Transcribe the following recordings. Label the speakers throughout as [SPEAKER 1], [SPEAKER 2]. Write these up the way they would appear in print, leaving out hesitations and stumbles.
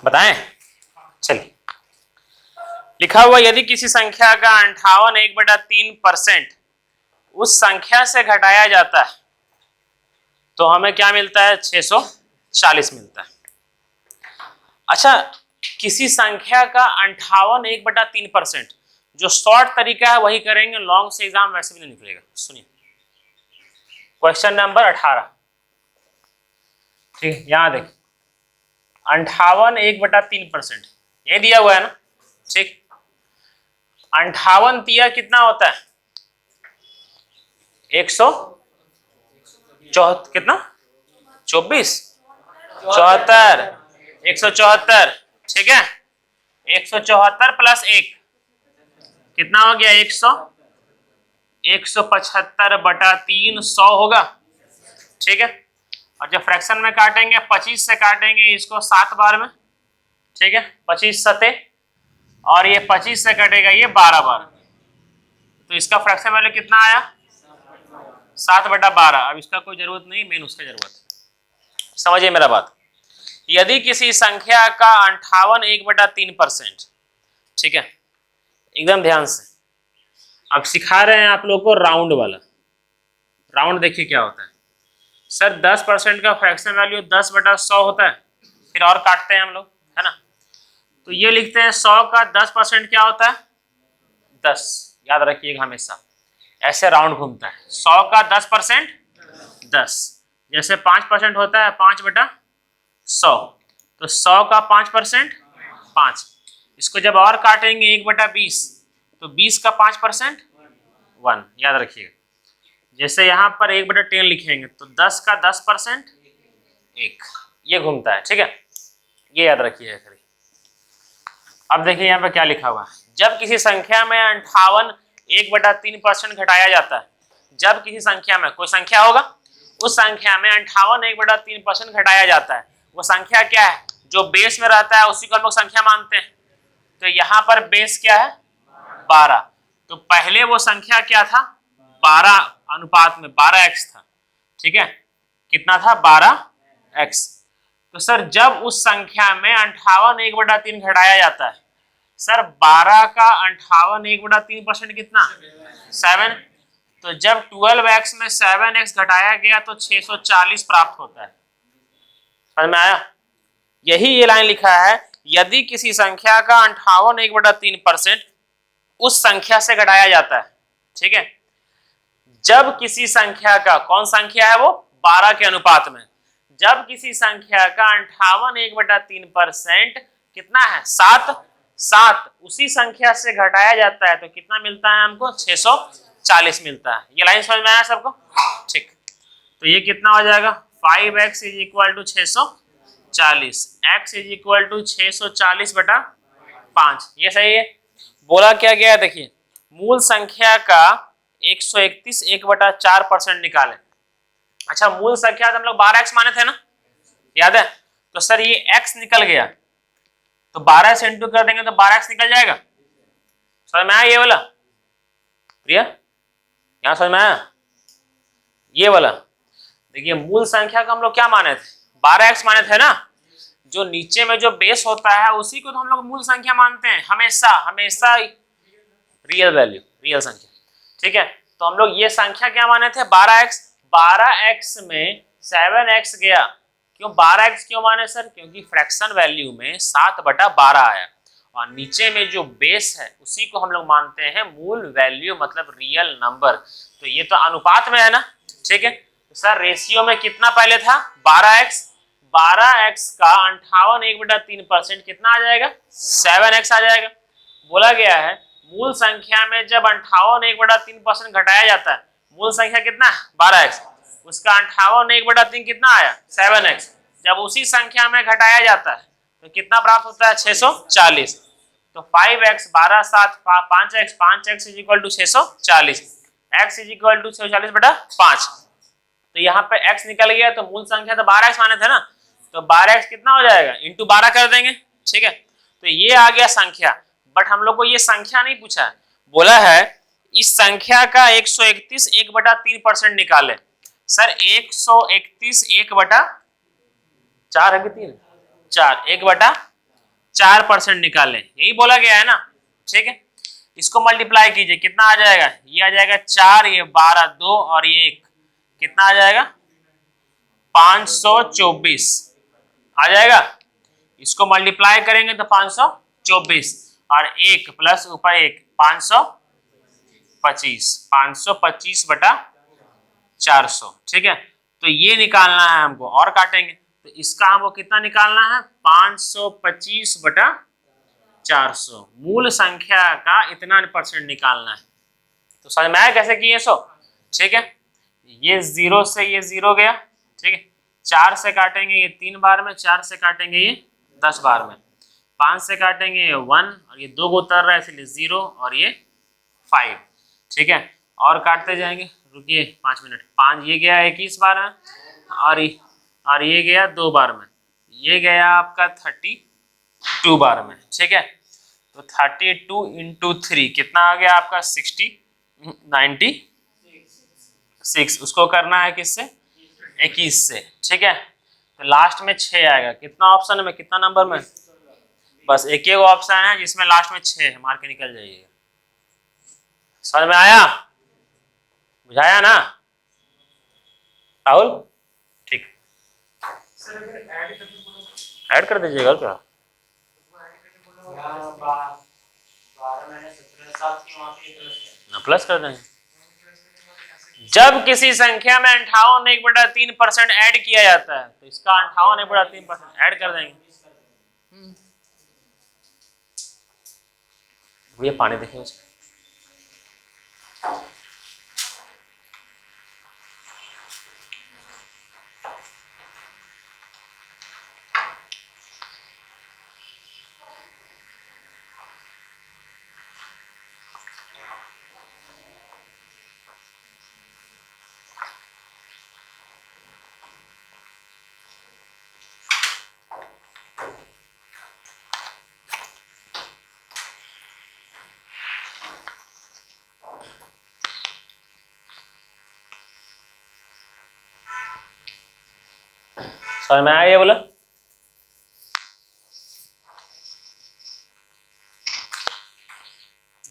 [SPEAKER 1] बताएं, चलिए। लिखा हुआ यदि किसी संख्या का 58 1/3% उस संख्या से घटाया जाता है तो हमें क्या मिलता है? 640 मिलता है। अच्छा, किसी संख्या का 58 1/3%, जो शॉर्ट तरीका है वही करेंगे, लॉन्ग से एग्जाम वैसे भी नहीं निकलेगा। सुनिए क्वेश्चन नंबर 18, ठीक है, यहां देखिए 58 1/3%, ये दिया हुआ है ना, ठीक। 58 तिया कितना होता है? 174, कितना? 24, 74, 174, ठीक है। 174 प्लस 1 कितना हो गया? 175/3 100 होगा, ठीक है। और जब फ्रैक्शन में काटेंगे 25 से काटेंगे इसको 7 बार में, ठीक है, 25 सते, और ये 25 से कटेगा ये 12 बार, तो इसका फ्रैक्शन वैल्यू कितना आया? 7/12। अब इसका कोई जरूरत नहीं, मेन उसका जरूरत है। समझिए मेरा बात। यदि किसी संख्या का 58 1/3%, ठीक है, एकदम ध्यान से। अब सिखा रहे हैं आप लोग को राउंड वाला। राउंड देखिए क्या होता है सर, 10% का फ्रैक्शन वैल्यू 10/100 होता है, फिर और काटते हैं हम लोग, है ना। तो ये लिखते हैं 100 का 10% क्या होता है? 10। याद रखिएगा हमेशा, ऐसे राउंड घूमता है। 100 का 10% 10, जैसे 5% होता है 5/100, तो 100 का 5% 5। इसको जब और काटेंगे 1/20, तो 20 का 5% 1। याद रखिएगा, जैसे यहाँ पर 1/10 लिखेंगे तो 10 का 10% 1, ये घूमता है, ठीक है, ये याद रखिएगा। अब देखिए यहाँ पे क्या लिखा हुआ है, जब किसी संख्या में 58 1/3% घटाया जाता है, जब किसी संख्या में, कोई संख्या होगा, उस संख्या में 58 1/3% घटाया जाता है, वो संख्या क्या है? जो बेस में रहता है उसी को हम लोग संख्या मानते हैं। तो यहाँ पर बेस क्या है? 12। तो पहले वो संख्या क्या था? 12 अनुपात में 12x था, ठीक है। कितना था? 12x। तो सर जब उस संख्या में 58 1/3 घटाया जाता है, सर 12 का 58 1/3% कितना? 7। तो जब 12x में 7x घटाया गया तो 640 प्राप्त होता है। समझ में आया? यही ये लाइन लिखा है, यदि किसी संख्या का 58 1/3% उस संख्या से घटाया जाता है, ठीक है। जब किसी संख्या का, कौन संख्या है वो? 12 के अनुपात में। जब किसी संख्या का 58 1/3% कितना है? 7 उसी संख्या से घटाया जाता है तो कितना मिलता है हमको? 640 मिलता है। ये लाइन समझ में आया सबको? ठीक। तो ये कितना हो जाएगा? 5x = 640, x = 640/5। ये सही है। बोला क्या गया? देखिए, मूल संख्या का 131 1/4% निकालें। अच्छा, मूल संख्या तो हम लोग 12x माने थे ना, याद है? तो सर ये x निकल गया, तो 12 से इंटू कर देंगे तो 12x निकल जाएगा। समझ में आया ये वाला? प्रिया, यहां समझ में आया ये वाला? देखिए, मूल संख्या का हम लोग क्या माने थे? 12x माने थे ना। जो नीचे में जो बेस होता है उसी को तो हम लोग मूल संख्या मानते हैं हमेशा, हमेशा रियल वैल्यू, रियल संख्या, ठीक है। तो हम लोग ये संख्या क्या माने थे? 12x। 12x में 7x गया। क्यों 12x क्यों माने सर? क्योंकि फ्रैक्शन वैल्यू में 7/12 आया, और नीचे में जो बेस है उसी को हम लोग मानते हैं मूल वैल्यू, मतलब रियल नंबर। तो ये तो अनुपात में है ना, ठीक है। तो सर रेशियो में कितना पहले था? 12x। 12x का 58 1/3% कितना आ जाएगा? 7x आ जाएगा। बोला गया है मूल संख्या में जब 58 1/3% घटाया जाता है, मूल संख्या कितना? 12x, उसका 58 1/3 कितना आया? 7x। जब उसी संख्या में घटाया जाता है तो कितना प्राप्त होता है? 640। तो 5x 12 7 5x 5x = 640, x = 640/5। तो यहाँ पे x निकल गया, तो मूल संख्या तो 12x माने थे ना, तो 12x कितना हो जाएगा? इंटू 12 कर देंगे, ठीक है। तो ये आ गया संख्या। बट हम लोग को ये संख्या नहीं पूछा है, बोला है इस संख्या का 131 1/3% निकाले। सर 131 1/, 4 है कि 3? 4, 1/4% निकालें, यही बोला गया है ना। ठीक है, इसको मल्टीप्लाई कीजिए, कितना आ जाएगा? ये आ जाएगा 4, ये 12, 2 और ये 1, कितना आ जाएगा? 524 आ जाएगा। इसको मल्टीप्लाई करेंगे तो 524 और 1 प्लस ऊपर 1, 525, 525/400। ठीक है, तो ये निकालना है हमको, और काटेंगे तो इसका हमको कितना निकालना है? 525/400। मूल संख्या का इतना % निकालना है। तो समझ में आया कैसे किए सो? ठीक है, ये 0 से ये 0 गया। ठीक है, 4 से काटेंगे ये 3 बार में, 4 से काटेंगे ये 10 बार में, 5 से काटेंगे ये 1 और ये 2 को उतर रहा है इसलिए 0 और ये 5। ठीक है, और काटते जाएंगे, रुकिए 5 मिनट। 5 ये गया 21 बार में और ये गया 2 बार में, ये गया आपका 32 बार में। ठीक है, तो 32 इंटू 3 कितना आ गया आपका? 96। उसको करना है किससे? 21 से। ठीक है, तो लास्ट में 6 आएगा। कितना ऑप्शन में, कितना नंबर में? बस एक ही ऑप्शन है जिसमें लास्ट में 6 है, मार के निकल जाइएगा। समझ में आया? बुझाया ना राहुल? ठीक, ऐड कर दीजिएगा क्या? प्लस कर देंगे। जब किसी संख्या में 58.1/3% ऐड किया जाता है तो इसका 58.3% ऐड कर देंगे। ये पानी देखिए उसका। समझ में आया ये बोला?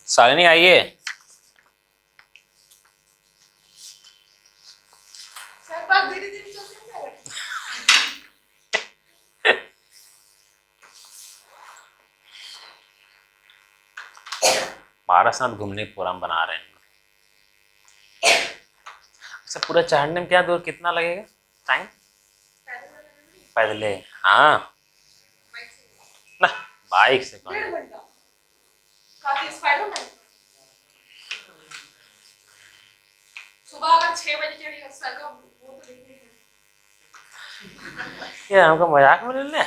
[SPEAKER 1] साले नहीं आइए। पारसनाथ घूमने का प्रोग्राम बना रहे हैं। अच्छा, पूरा चढ़ने में क्या दूर, कितना लगेगा टाइम? पैदले? हाँ ना, बाइक से कौन?
[SPEAKER 2] सुबह अगर 6 बजे चढ़ेगा सर वो तो
[SPEAKER 1] ये हमको मजाक में ले ले।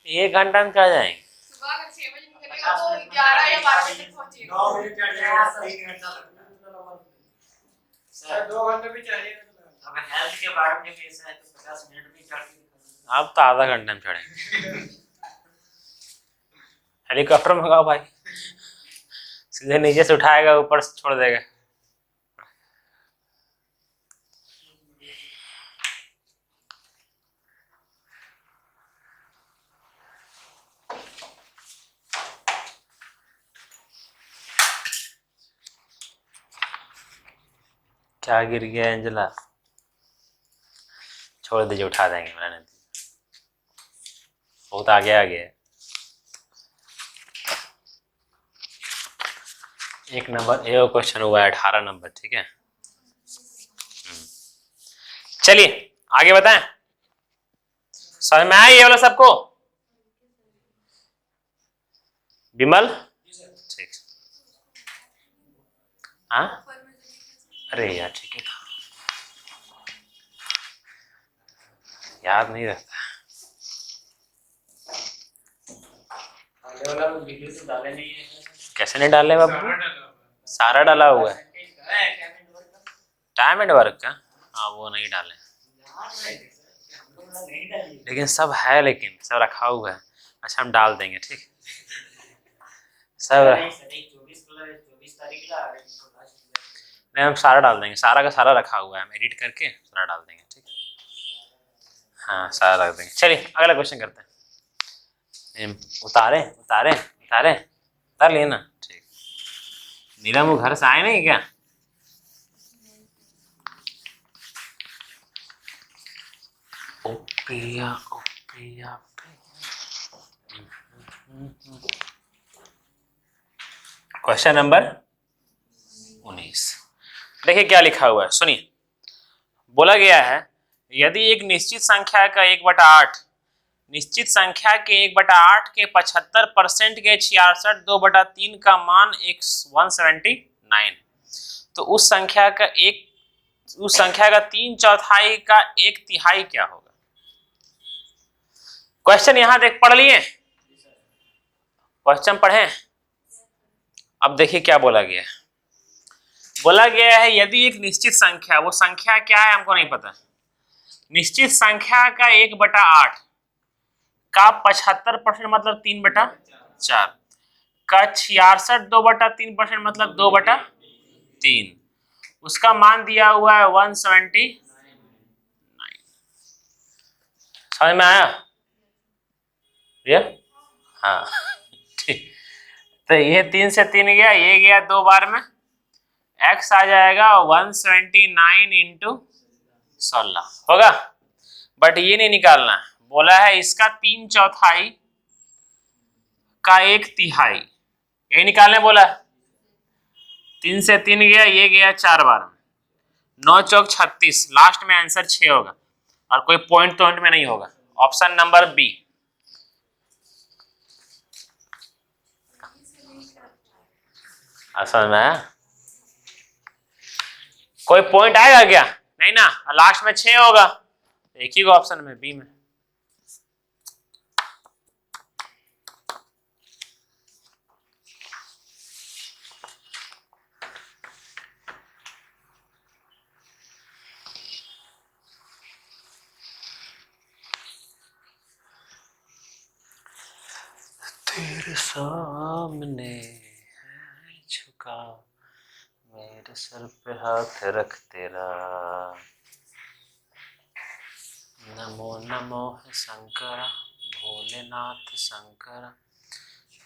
[SPEAKER 1] 1 घंटा में क्या जाएंगे?
[SPEAKER 2] सुबह अगर 6 बजे निकलेगा तो 11 या 12 बजे तक पहुंचेगा। 9 बजे चढ़ जाएगा, 3 घंटा लगता है सर, 2 घंटे भी चाहिए। अब हेल्थ के बारे में कैसा है तो 50 मिनट भी चढ़ के
[SPEAKER 1] अब तो आधा घंटा में चढ़ेंगे। हेलीकॉप्टर मंगाओ भाई, सीधे नीचे से उठाएगा, ऊपर से छोड़ देगा। क्या गिर गया एंजला? छोड़ दीजिए, उठा देंगे, मैंने बहुत आगे आ गया। 1 नंबर ये क्वेश्चन हुआ है, 18 नंबर। ठीक है, चलिए आगे बताएं। समझ में आया ये वाला सबको? विमल ठीक। हाँ, अरे यार ठीक है, याद नहीं रहता। वीडियो तो डाले नहीं है। कैसे नहीं डाले बाबू? सारा डाला हुआ है। टाइम एंड वर्क का? हाँ वो नहीं डाले, लेकिन सब है, लेकिन सब रखा हुआ है। अच्छा हम डाल देंगे, ठीक सब। नहीं हम सारा डाल देंगे, सारा का सारा रखा हुआ है, हम एडिट करके सारा डाल देंगे। ठीक, हाँ सारा रख देंगे। चलिए अगला क्वेश्चन करते हैं। उतारे उतारे उतारे उतार लिए ना, ठीक। नीलम वो घर से आए नहीं क्या? ओ प्रिया ओ प्रिया क्वेश्चन नंबर 19। देखिए क्या लिखा हुआ है, सुनिए। बोला गया है यदि एक निश्चित संख्या का 1/8 निश्चित संख्या के 1/8 के 75% के 66 2/3 का मान 179, तो उस संख्या का 3/4 का 1/3 क्या होगा? क्वेश्चन यहां देख पढ़ लिए, क्वेश्चन पढ़े। अब देखिए क्या बोला गया है। बोला गया है यदि एक निश्चित संख्या, वो संख्या क्या है हमको नहीं पता, निश्चित संख्या का 1/8 का 75% मतलब 3/4 का 66 2/3% मतलब 2/3, उसका मान दिया हुआ है 179। समझ में आया? ये हाँ ठीक। तो ये 3 से 3 गया, ये गया 2 बार में, x आ जाएगा 179 इंटू 16 होगा। बट ये नहीं निकालना, बोला है इसका 3/4 का 1/3, ये निकालने बोला है। 3 से 3 गया, ये गया 4 बार में, 9 चौक 36, लास्ट में आंसर 6 होगा और कोई पॉइंट तो में नहीं होगा। Option number B. समझ में आया? कोई पॉइंट आएगा क्या? नहीं ना, लास्ट में 6 होगा, एक ही ऑप्शन में बी में। तेरे सामने है झुका, मेरे सर पे हाथ रख तेरा, नमो नमो है शंकर, भोलेनाथ शंकर,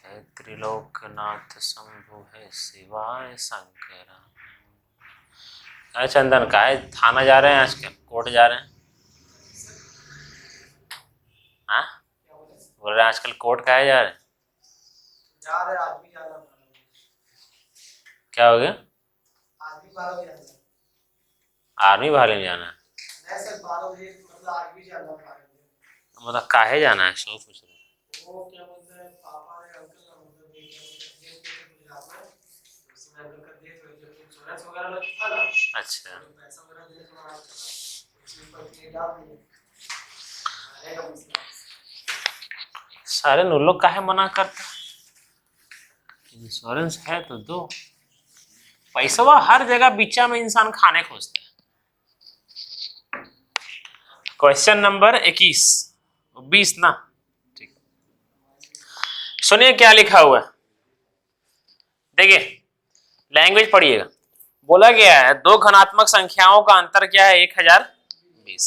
[SPEAKER 1] है त्रिलोकनाथ शंभु है शिवाय शंकर। चंदन का है, थाना जा रहे हैं आजकल, कोर्ट जा रहे हैं? हाँ बोल रहे हैं आजकल कोर्ट का है जा रहे हैं?
[SPEAKER 2] जा रहे आज भी जाना।
[SPEAKER 1] क्या हो गया?
[SPEAKER 2] आज भी 12 बजे जाना।
[SPEAKER 1] आर्मी वाले में जाना है?
[SPEAKER 2] नहीं सर 12 बजे मतलब आज भी जाना है।
[SPEAKER 1] मतलब काहे जाना है, सो पूछ रहे हैं।
[SPEAKER 2] वो क्या बोलते हैं पापा ने अंकल का मतलब ये क्या बोलते हैं गुजरात में, उसमें अंकल का डेथ हुई जब इंश्योरेंस वगैरह लगता था ना।
[SPEAKER 1] अच्छा
[SPEAKER 2] पैसा वगैरह देने के बाद इसमें पर ये डाल दिए रहेगा मसला।
[SPEAKER 1] सारे लोग काहे मना करते? इंश्योरेंस है तो दो। पैसा हर जगह बिचा में इंसान खाने खोजता है। क्वेश्चन नंबर 21 20 ना, ठीक। सुनिए क्या लिखा हुआ है, देखिए लैंग्वेज पढ़िएगा। बोला गया है दो घनात्मक संख्याओं का अंतर क्या है? 1020।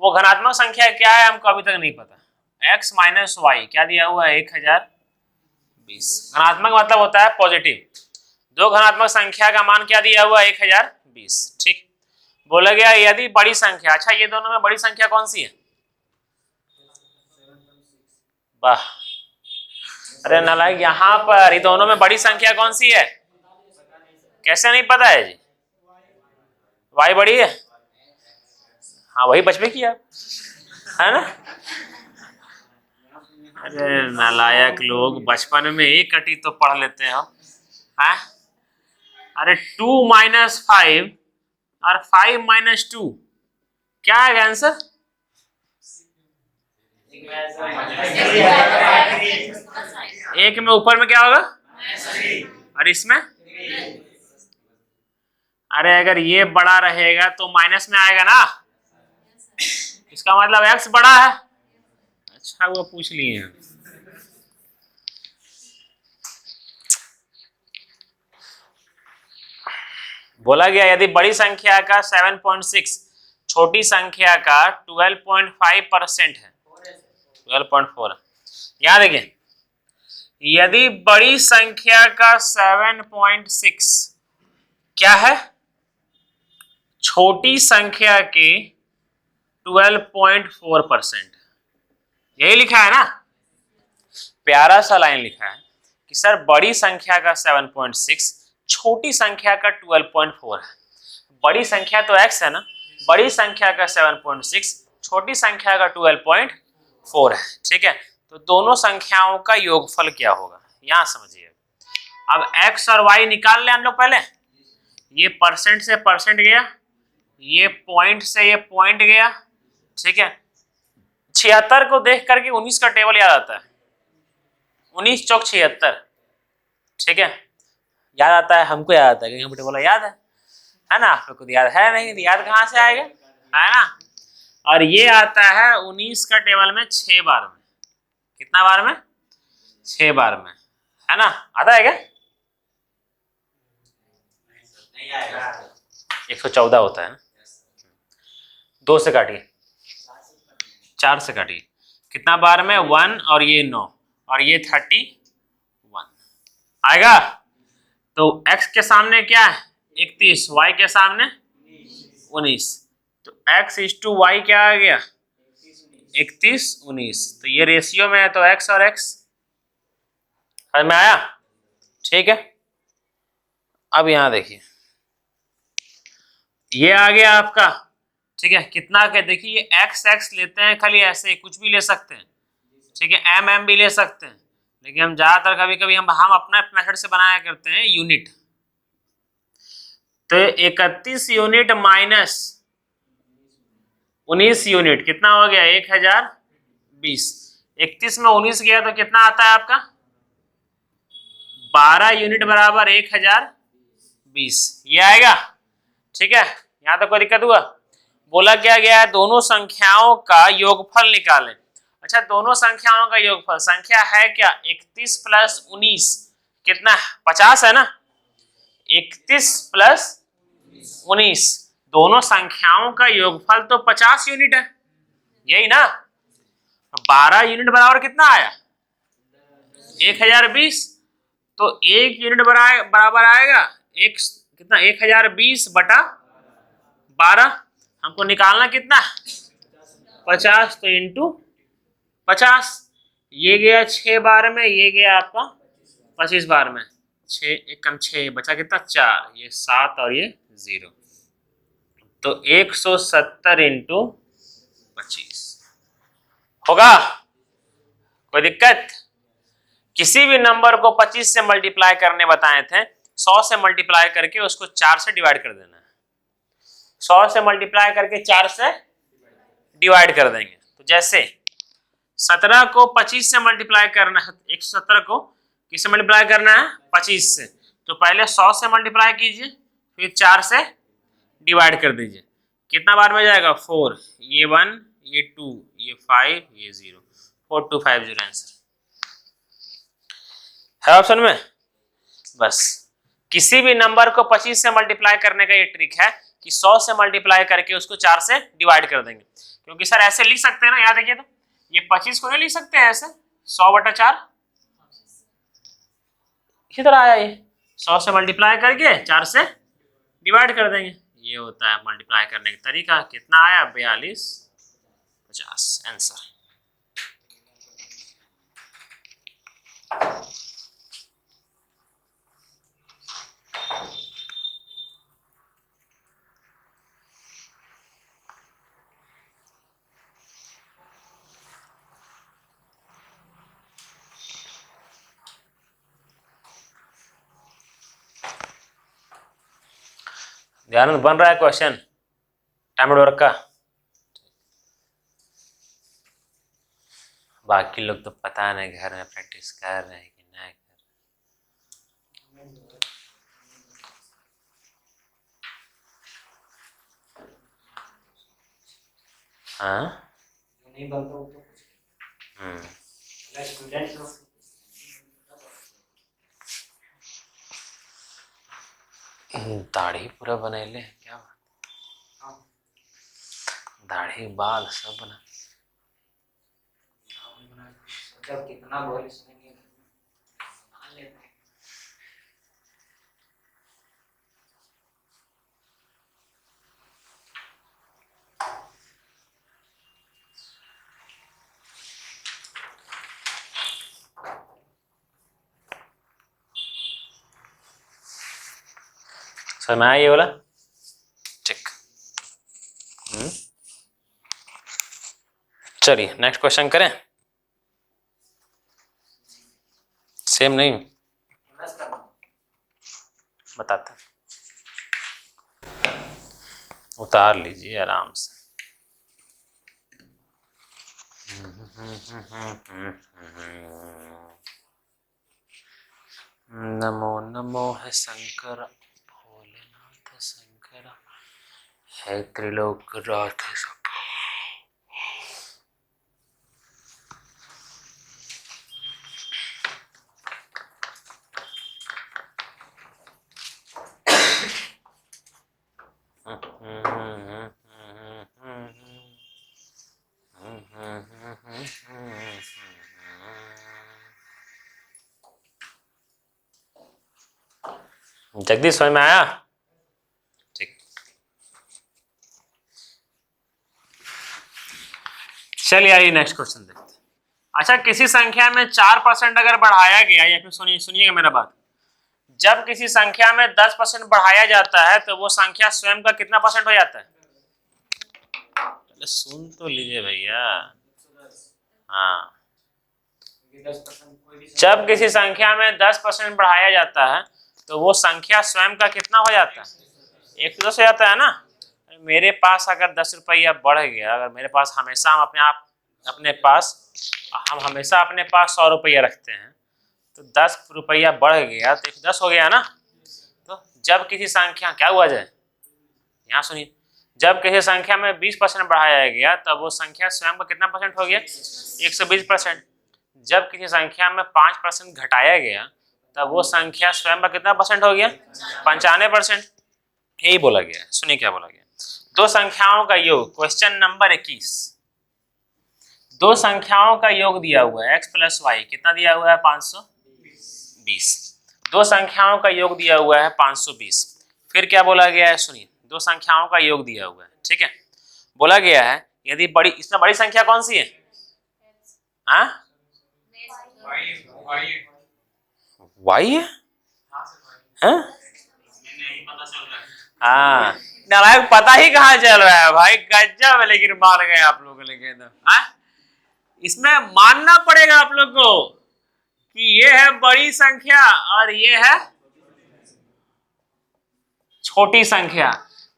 [SPEAKER 1] वो घनात्मक संख्या क्या है हमको अभी तक नहीं पता। x माइनस वाई क्या दिया हुआ है? 1020। घनात्मक मतलब होता है पॉजिटिव। दो घनात्मक संख्या का मान क्या दिया हुआ है? 1020, ठीक। बोला गया यदि बड़ी संख्या, अच्छा ये दोनों में बड़ी संख्या कौन सी है? वाह, अरे नालायक, यहाँ पर ये दोनों में बड़ी संख्या कौन सी है? कैसे नहीं पता है जी? वाई बड़ी है, हाँ वही बचपन किया है ना। अरे नालायक लोग, बचपन में एक कटी तो पढ़ लेते हैं हम, हाँ? अरे 2 माइनस 5 और 5 माइनस 2 क्या है आंसर? एक में ऊपर में क्या होगा और इसमें? अरे अगर ये बड़ा रहेगा तो माइनस में आएगा ना, इसका मतलब x बड़ा है। अच्छा वो पूछ लिए हैं। बोला गया यदि बड़ी संख्या का 7.6 छोटी संख्या का 12.5% है, 12.4। यहां देखिए, यदि बड़ी संख्या का 7.6 क्या है, छोटी संख्या के 12.4%, यही लिखा है ना, प्यारा सा लाइन लिखा है कि सर बड़ी संख्या का 7.6, छोटी संख्या का 12.4 है। बड़ी संख्या तो x है ना, बड़ी संख्या का 7.6, छोटी संख्या का 12.4 है। ठीक है, तो दोनों संख्याओं का योगफल क्या होगा, यहां समझिए। अब x और y निकाल लें हम लोग पहले। ये परसेंट से परसेंट गया, ये पॉइंट से ये पॉइंट गया। ठीक है, 76 को देख करके 19 का टेबल याद आता है, 19 चौक 76। ठीक है, याद आता है, हमको याद आता है क्योंकि हमको टेबल याद है ना, आप लोग को याद है नहीं, याद कहाँ से आएगा, है ना। और ये आता है 19 का टेबल में 6 बार में, कितना बार में, 6 बार में, है ना। आता है क्या, नहीं आएगा, 114 होता है ना। 2 से काटिए, 4 से काटिए, कितना बार में, 1 और ये 9 और ये 31 आएगा। तो x के सामने क्या है 31, y के सामने 19, तो x इज टू वाई क्या आ गया 31 19। तो ये रेशियो में है, तो x और x समझ में आया। ठीक है, अब यहां देखिए, ये आ गया आपका। ठीक है, कितना के देखिए, ये x x लेते हैं खाली, ऐसे कुछ भी ले सकते हैं। ठीक है, m m भी ले सकते हैं, लेकिन हम ज्यादातर कभी कभी हम अपना मेथड से बनाया करते हैं यूनिट। तो 31 यूनिट माइनस 19 यूनिट कितना हो गया 1020। 31 में 19 गया तो कितना आता है आपका 12 यूनिट बराबर 1020, ये आएगा। ठीक है, यहां तक कोई दिक्कत हुआ। बोला क्या गया है, दोनों संख्याओं का योगफल निकालें। अच्छा, दोनों संख्याओं का योगफल, संख्या है क्या 31 प्लस 19 कितना 50 है ना, 31 प्लस 19, दोनों संख्याओं का योगफल तो 50 यूनिट है, यही ना। 12 यूनिट बराबर कितना आया 1020, तो 1 यूनिट बराबर आएगा एक कितना 1020 बटा 12, हमको निकालना कितना 50, तो इंटू 50, ये गया 6 बार में, ये गया आपका 25 बार में, 6 एक कम 6 बचा कितना 4, ये 7 और ये 0, तो 170 इंटू 25 होगा। कोई दिक्कत, किसी भी नंबर को 25 से मल्टीप्लाई करने बताए थे, 100 से मल्टीप्लाई करके उसको 4 से डिवाइड कर देना है, 100 से मल्टीप्लाई करके 4 से डिवाइड कर देंगे। तो जैसे 17 को 25 से मल्टीप्लाई करना है, 117 को किससे मल्टीप्लाई करना है 25 से, तो पहले 100 से मल्टीप्लाई कीजिए, फिर 4 से डिवाइड कर दीजिए, कितना बार में जाएगा 4, ये 1 ये 2 ये 5 ये 0, 4250 आंसर है ऑप्शन में। बस किसी भी नंबर को 25 से मल्टीप्लाई करने का ये ट्रिक है कि 100 से मल्टीप्लाई करके उसको 4 से डिवाइड कर देंगे, क्योंकि सर ऐसे लिख सकते हैं ना, याद रखिए, तो ये 25 को नहीं लिख सकते हैं ऐसे 100/4, इसी तरह आया, ये 100 से मल्टीप्लाई करके 4 से डिवाइड कर देंगे, ये होता है मल्टीप्लाई करने का तरीका। कितना आया 4250 आंसर। ध्यान बन रहा है क्वेश्चन टाइम वर्क का। बाकी लोग तो पता नहीं घर में प्रैक्टिस कर रहे हैं कि नहीं कर रहे। हाँ
[SPEAKER 2] नहीं बनता वो तो स्टूडेंट
[SPEAKER 1] दाढ़ी पूरा बनैले क्या बात। दाढ़ी बाल सब बना।
[SPEAKER 2] जब कितना बोल सुनेंगे मान लेते हैं।
[SPEAKER 1] समझ में आया ये वाला? ठीक। चलिए नेक्स्ट क्वेश्चन करें। सेम नहीं बताते, उतार लीजिए आराम से। नमो नमो है शंकर भोलेनाथ शंकर है त्रिलोक राथ सब। जगदीश समझ में आया? ठीक। चलिए आइए नेक्स्ट क्वेश्चन देखते हैं। अच्छा, किसी संख्या में 4% अगर बढ़ाया गया, या फिर सुनिएगा मेरा बात, जब किसी संख्या में 10% बढ़ाया जाता है तो वो संख्या स्वयं का कितना परसेंट हो जाता है? सुन तो लीजिए भैया। हाँ, जब किसी संख्या में 10% बढ़ाया जाता है तो वो संख्या स्वयं का कितना हो जाता है? 110 हो जाता है ना। मेरे पास अगर 10 रुपया बढ़ गया, अगर मेरे पास हमेशा हम हमेशा अपने पास 100 रुपया रखते हैं, तो 10 रुपया बढ़ गया तो 110 हो गया ना। तो जब किसी संख्या, क्या हुआ जाए, यहाँ सुनिए, जब किसी संख्या में 20% बढ़ाया गया तब वो संख्या स्वयं का कितना परसेंट हो गया? 120%। जब किसी संख्या में 5% घटाया गया तब वो संख्या स्वयं का कितना परसेंट हो गया? 95%। यही बोला गया। सुनिए क्या बोला गया। दो संख्याओं का योग, क्वेश्चन नंबर 21। दो संख्याओं का योग दिया हुआ है x प्लस वाई, कितना दिया हुआ है? 520। दो संख्याओं का योग दिया हुआ है 520। फिर क्या बोला गया है? सुनिए, दो संख्याओं का योग दिया हुआ है, ठीक है। बोला गया है यदि इसमें बड़ी संख्या कौन सी है? वाई है? हाँ, नारायण पता ही कहाँ चल रहा है भाई, गजब है। लेकिन मान गए आप लोग, लेकिन इसमें मानना पड़ेगा आप लोग को कि ये है बड़ी संख्या और ये है छोटी संख्या।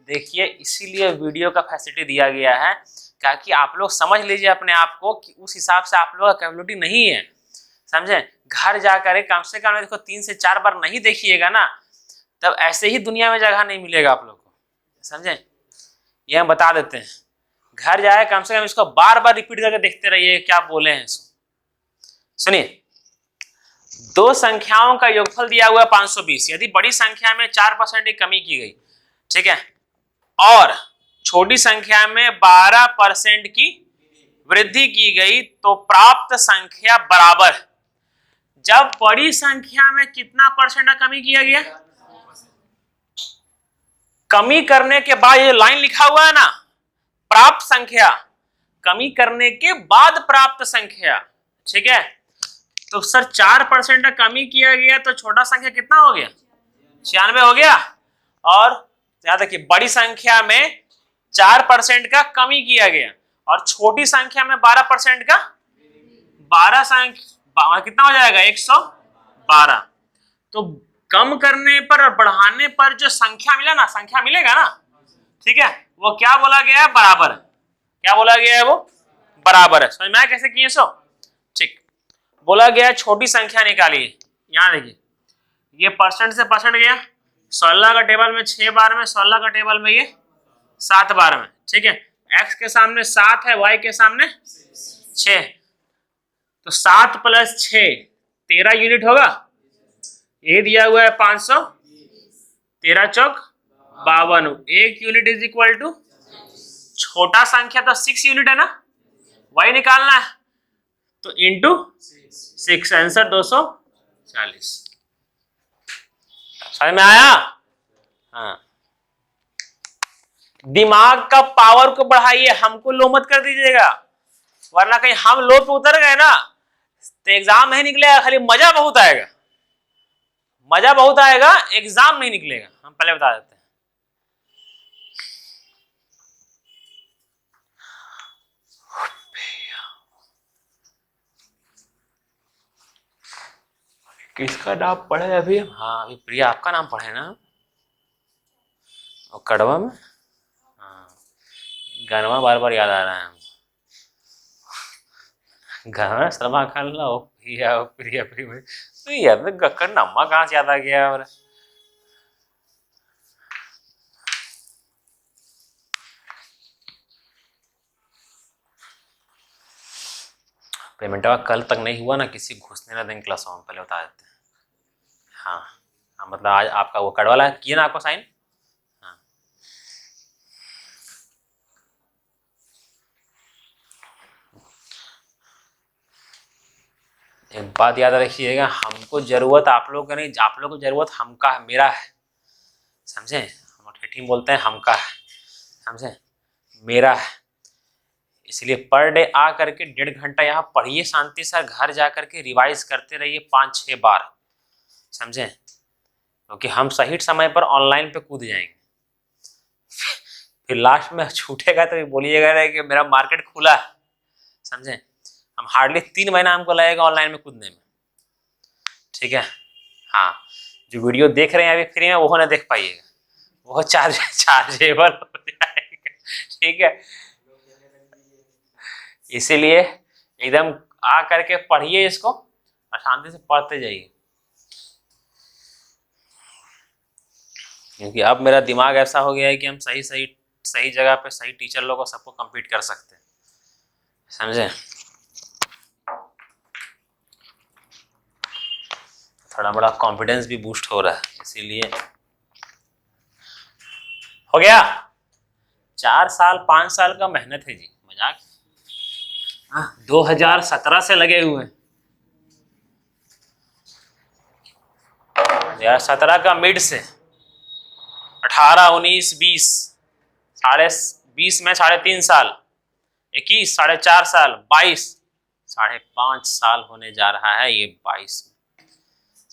[SPEAKER 1] देखिए, इसीलिए वीडियो का फैसिलिटी दिया गया है ताकि आप लोग समझ लीजिए अपने आप को कि उस हिसाब से आप लोगों का कैपेबिलिटी नहीं है, समझे। घर जाकर कम से कम देखो 3 से 4 बार नहीं देखिएगा ना, तब ऐसे ही दुनिया में जगह नहीं मिलेगा आप लोग को, समझे। ये हम बता देते हैं, घर जाए कम से कम इसको बार बार रिपीट करके देखते रहिए क्या बोले हैं। सुनिए, दो संख्याओं का योगफल दिया हुआ है 520। यदि बड़ी संख्या में 4% की कमी की गई, ठीक है, और छोटी संख्या में 12% की वृद्धि की गई तो प्राप्त संख्या बराबर। जब बड़ी संख्या में कितना परसेंट का कमी किया गया? कमी करने के बाद ये लाइन लिखा हुआ है ना, प्राप्त संख्या, कमी करने के बाद प्राप्त संख्या, ठीक है। तो सर 4% का कमी किया गया तो छोटा संख्या कितना हो गया? 96 हो गया। और याद रखिए, बड़ी संख्या में 4% का कमी किया गया और छोटी संख्या में 12% का, 12 संख्या कितना हो जाएगा? 112। तो कम करने पर और बढ़ाने पर जो संख्या मिला ना, संख्या मिलेगा ना, ठीक है, वो क्या बोला गया है? बराबर। क्या बोला गया है? वो बराबर है। समझ में आया कैसे किए सो? ठीक। बोला गया छोटी संख्या निकालिए। यहां देखिए, ये परसेंट से परसेंट गया, 16 का टेबल में 6 बार में, 16 का टेबल में ये 7 बार में, ठीक है। x के सामने 7 है, y के सामने 6, तो 7 + 6 13 यूनिट होगा। ये दिया हुआ है 500, 13 चौक 52, 1 यूनिट इज इक्वल टू छोटा संख्या तो 6 यूनिट है ना, वही निकालना है, तो इंटू 6, आंसर 240। समझ में आया? हाँ, दिमाग का पावर को बढ़ाइए, हमको लो मत कर दीजिएगा, वरना कहीं हम लो पे उतर गए ना तो एग्जाम नहीं निकलेगा, खाली मजा बहुत आएगा, मजा बहुत आएगा, एग्जाम नहीं निकलेगा, हम पहले बता देते हैं। किसका नाम पढ़े अभी? हाँ, अभी प्रिया आपका नाम पढ़े ना, और कड़वा में हाँ, गनवा बार बार याद आ रहा है, गनवा सलमान खान ला, ओ प्रिया ओ प्रिया प्रिया, तो यार गक्कर नम्मा कहाँ से याद आ गया? और पेमेंट कल तक नहीं हुआ ना, किसी घुसने ना देंगे क्लास में, पहले बता देते हैं। हाँ हाँ, मतलब आज आपका वो कड़ वाला किया ना आपको साइन। हाँ, एक बात याद रखिएगा, हमको जरूरत आप लोगों का नहीं, आप लोगों को जरूरत हमका मेरा है, समझे? हम ठेठी बोलते हैं हमका है, समझे? मेरा है, इसलिए पर डे आ करके 1.5 घंटा यहाँ पढ़िए शांति से, घर जा करके रिवाइज करते रहिए 5-6 बार, समझे? क्योंकि हम सही समय पर ऑनलाइन पे कूद जाएंगे, फिर लास्ट में छूटेगा तो बोलिएगा कि मेरा मार्केट खुला है, समझे? हम हार्डली 3 महीना हमको लगेगा ऑनलाइन में कूदने में, ठीक है? हाँ, जो वीडियो देख रहे हैं अभी फ्री में, वो ना देख पाइएगा, वो चार्जेबल हो जाएगा, ठीक है? इसीलिए एकदम आ करके पढ़िए इसको और शांति से पढ़ते जाइए, क्योंकि अब मेरा दिमाग ऐसा हो गया है कि हम सही जगह पे सही टीचर लोगों को सबको कंप्लीट कर सकते हैं, समझे? थोड़ा बड़ा कॉन्फिडेंस भी बूस्ट हो रहा है, इसीलिए हो गया। 4 साल 5 साल का मेहनत है जी, मजाक? 2017 से लगे हुए हैं, 2017 का मिड से 18, 19, 20, 20 में 3.5 साल, 21 4.5 साल, 22 5.5 साल होने जा रहा है, ये 22 में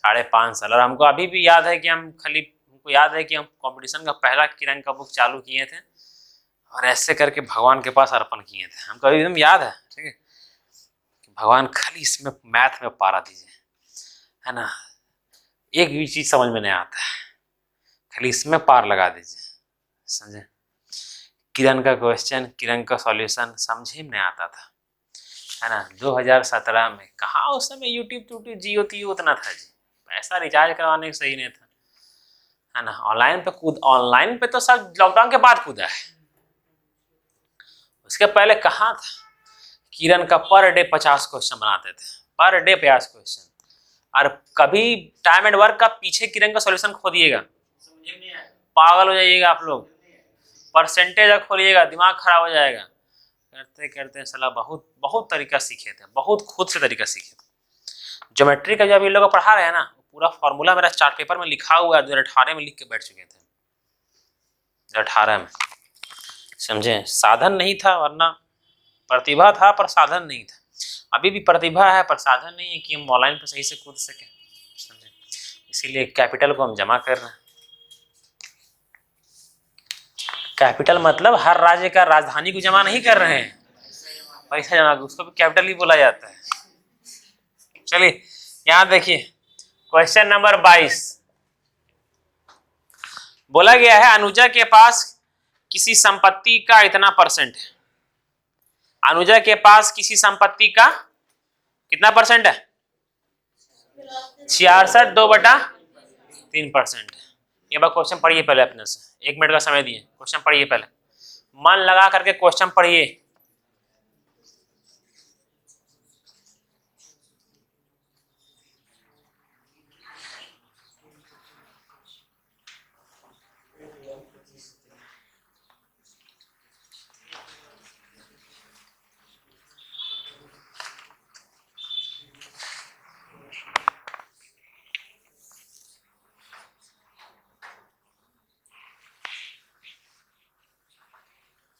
[SPEAKER 1] 5.5 साल। और हमको अभी भी याद है कि हमको याद है कि हम कंपटीशन का पहला किरण का बुक चालू किए थे और ऐसे करके भगवान के पास अर्पण किए थे, हमको अभी एकदम याद है, ठीक है? भगवान खाली इसमें मैथ में पारा दीजिए, है ना, एक भी चीज समझ में नहीं आता है, खाली इसमें पार लगा दीजिए, समझे? किरण का क्वेश्चन, किरण का सॉल्यूशन समझे में नहीं आता था, है ना? 2017 में कहाँ उस समय यूट्यूब जियो उतना था जी, पैसा रिचार्ज करवाने का सही नहीं था, है ना? ऑनलाइन पे तो सब लॉकडाउन के बाद कूदा है, उसके पहले कहाँ था? किरण का पर डे 50 क्वेश्चन बनाते थे, पर डे 50 क्वेश्चन, और कभी टाइम एंड वर्क का पीछे किरण का सॉल्यूशन खोदिएगा, पागल हो जाइएगा आप लोग, परसेंटेज खोलिएगा दिमाग खराब हो जाएगा, करते करते साला बहुत तरीका सीखे थे, बहुत खुद से तरीका सीखे थे। ज्योमेट्री का जब ये लोग पढ़ा रहे हैं ना, पूरा फॉर्मूला मेरा चार्ट पेपर में लिखा हुआ है, 2018 में लिख के बैठ चुके थे, 2018 में, समझे? साधन नहीं था, वरना प्रतिभा था पर साधन नहीं था, अभी भी प्रतिभा है पर साधन नहीं है कि हम ऑनलाइन पर सही से कूद सके, समझे? इसीलिए कैपिटल को हम जमा कर रहे हैं। कैपिटल मतलब हर राज्य का राजधानी को जमा नहीं कर रहे हैं, पैसा जमा, उसको भी कैपिटल ही बोला जाता है। चलिए यहां देखिए, क्वेश्चन नंबर 22 बोला गया है अनुजा के पास किसी संपत्ति का इतना परसेंट है, अनुजा के पास किसी संपत्ति का कितना परसेंट है? 66 2/3%। ये बात क्वेश्चन पढ़िए पहले अपने से, 1 मिनट का समय दिए, क्वेश्चन पढ़िए पहले, मन लगा करके क्वेश्चन पढ़िए।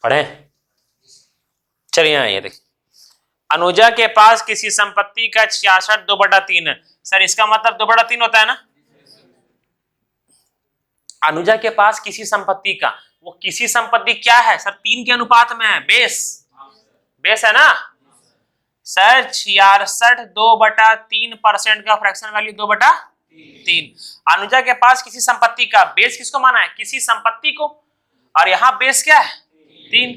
[SPEAKER 1] पढ़े? चलिए यहाँ ये देखिए, अनुजा के पास किसी संपत्ति का 66 2/3 है। सर इसका मतलब 2/3 होता है ना। अनुजा के पास किसी संपत्ति का, वो किसी संपत्ति क्या है सर? 3 के अनुपात में है, बेस है ना सर। 66 2/3% का फ्रैक्शन वैल्यू 2/3। अनुजा के पास किसी संपत्ति का, बेस किसको माना है? किसी संपत्ति को, और यहाँ बेस क्या है? 3।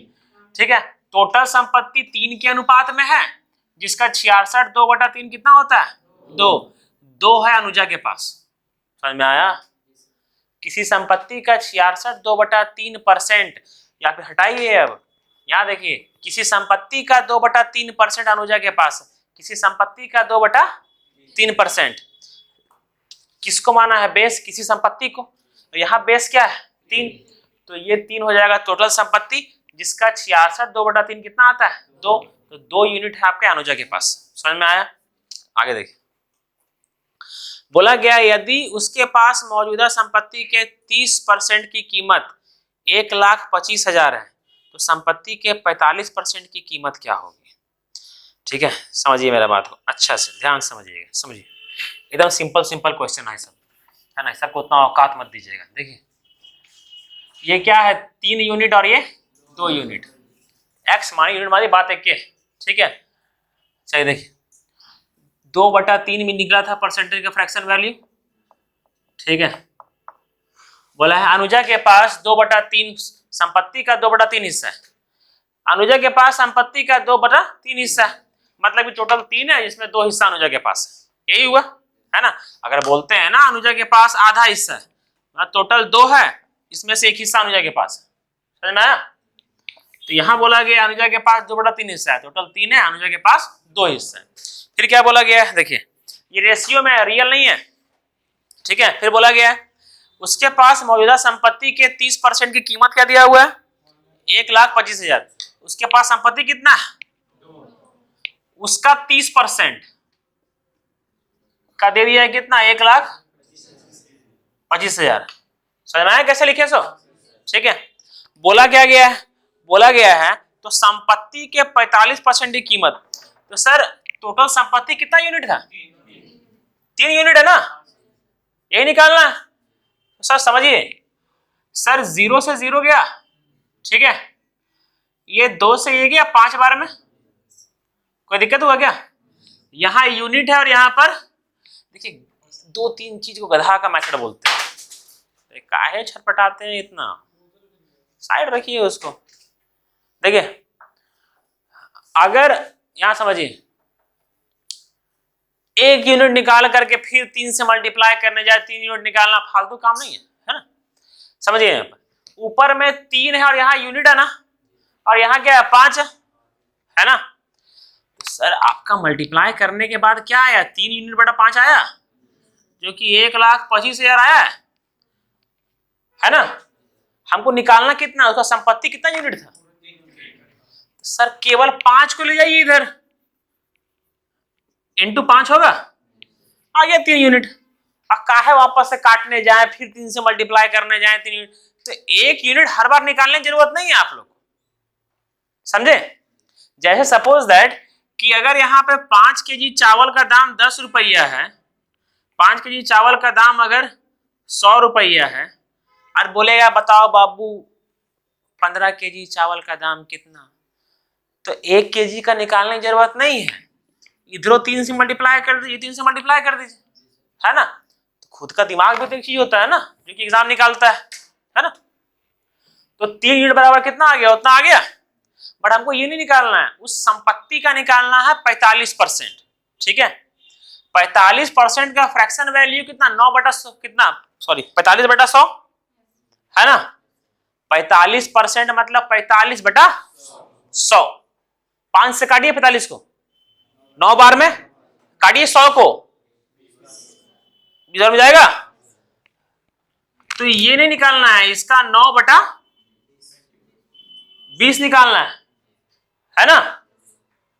[SPEAKER 1] ठीक है, टोटल संपत्ति 3 के अनुपात में है, जिसका 66 2/3 कितना होता है? 2 है अनुजा के पास। समझ में आया? किसी संपत्ति का 66 2/3%, या फिर हटाइए, अब यहाँ देखिए, किसी संपत्ति का 2/3% अनुजा के पास, किसी संपत्ति का 2/3%। किसको माना है? बेस, किसी संपत्ति को। यहाँ बेस क्या है? 3, तो ये 3 हो जाएगा टोटल संपत्ति, जिसका 66 2/3 कितना आता है? 2। तो 2 यूनिट है आपके अनुजा के पास। समझ में आया? आगे देखिए, बोला गया यदि उसके पास मौजूदा संपत्ति के 30% की कीमत 1,25,000 है, तो संपत्ति के 45% की कीमत क्या होगी? ठीक है, समझिए मेरा बात को अच्छा से, ध्यान समझिएगा, समझिए, एकदम सिंपल क्वेश्चन है सब, है ना। सबको उतना औकात मत दीजिएगा। देखिए ये क्या है? 3 यूनिट और ये 2 यूनिट। एक्स मानी यूनिट मानी, बात एक के। ठीक है, चलिए देखिए, 2/3 में निकला था परसेंटेज का फ्रैक्शन वैल्यू। ठीक है, बोला है अनुजा के पास 2/3 संपत्ति का 2/3 हिस्सा है। अनुजा के पास संपत्ति का 2/3 हिस्सा है, मतलब टोटल 3 है, जिसमें 2 हिस्सा अनुजा के पास है। यही हुआ, है ना। अगर बोलते हैं ना अनुजा के पास आधा हिस्सा है, टोटल 2 है, इसमें से 1 हिस्सा अनुजा के पास है। समझ में आया? तो यहां बोला गया अनुजा के पास 2/3 हिस्सा है, टोटल 3 है, अनुजा के पास 2 हिस्सा है। फिर क्या बोला गया है? देखिए ये रेशियो में रियल नहीं है। ठीक है, फिर बोला गया है उसके पास मौजूदा संपत्ति के 30% की कीमत क्या दिया हुआ है? 1,25,000। उसके पास संपत्ति कितना है? उसका 30% का दे दिया है कितना? 1,25,000। समझ में आया कैसे लिखे सो? ठीक है, बोला क्या गया है? बोला गया है तो संपत्ति के 45% की कीमत, तो सर टोटल संपत्ति कितना यूनिट था? 3 यूनिट है ना, यही निकालना। तो सर समझिए, सर 0 से 0 गया। ठीक है, ये 2 से ये गया 5 बार में, कोई दिक्कत हुआ क्या? यहाँ यूनिट है और यहाँ पर देखिए 2-3 चीज को गधा का मेथड बोलते हैं। काहे छटपटाते हैं इतना? साइड रखिए उसको। देखिए अगर यहाँ समझिए, 1 यूनिट निकाल करके फिर 3 से मल्टीप्लाई करने जाए, 3 यूनिट निकालना फालतू काम नहीं है ना। समझिए, यहाँ पर ऊपर में 3 है और यहाँ यूनिट है ना, और यहाँ क्या है? 5 है ना। तो सर आपका मल्टीप्लाई करने के बाद क्या आया? 3 यूनिट बटा 5 आया, जो कि 1,25,000 आया है ना। हमको निकालना कितना? उसका संपत्ति कितना यूनिट था? सर केवल 5 को ले जाइए इधर, इंटू 5 होगा, आ गया 3 यूनिट। अब काहे वापस से काटने जाए, फिर 3 से मल्टीप्लाई करने जाए 3 यूनिट? तो 1 यूनिट हर बार निकालने की जरूरत नहीं है आप लोग, समझे। जैसे सपोज दैट कि अगर यहाँ पे 5 केजी चावल का दाम 10 रुपया है, 5 केजी चावल का दाम अगर 100 रुपया है, और बोलेगा बताओ बाबू 15 केजी चावल का दाम कितना, तो 1 केजी का निकालने की जरूरत नहीं है, इधरों 3 से मल्टीप्लाई कर दीजिए, 3 से मल्टीप्लाई कर दीजिए, है ना। तो खुद का दिमाग भी तो एक चीज होता है ना, जो कि एग्जाम निकालता है ना। तो 3 यूनिट बराबर कितना आ गया? उतना आ गया। बट हमको ये नहीं निकालना है, उस संपत्ति का निकालना है 45%। ठीक है, 45% का फ्रैक्शन वैल्यू कितना? 9/100 कितना? सॉरी 45/100 है ना। 45% मतलब 45/100। 5 से काटिए 45 को, 9 बार में काटिए 100 को, इधर में जाएगा। तो ये नहीं निकालना है, इसका 9/20 निकालना है ना।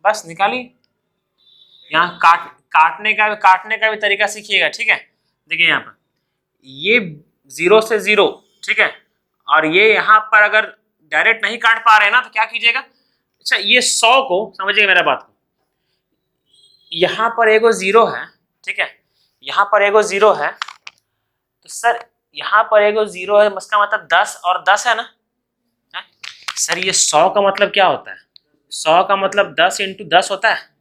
[SPEAKER 1] बस निकालिए। यहाँ काटने का भी तरीका सीखिएगा। ठीक है, देखिए यहाँ पर ये 0 से 0, ठीक है, और ये यहाँ पर अगर डायरेक्ट नहीं काट पा रहे हैं ना, तो क्या कीजिएगा, अच्छा ये 100 को समझिएगा मेरा बात को, यहाँ पर एगो 0 है, ठीक है, यहाँ पर एगो 0 है, तो सर यहाँ पर एगो 0 है, इसका मतलब 10 और 10 है ना, है? सर ये 100 का मतलब क्या होता है, 100 का मतलब 10 इंटू 10 होता है,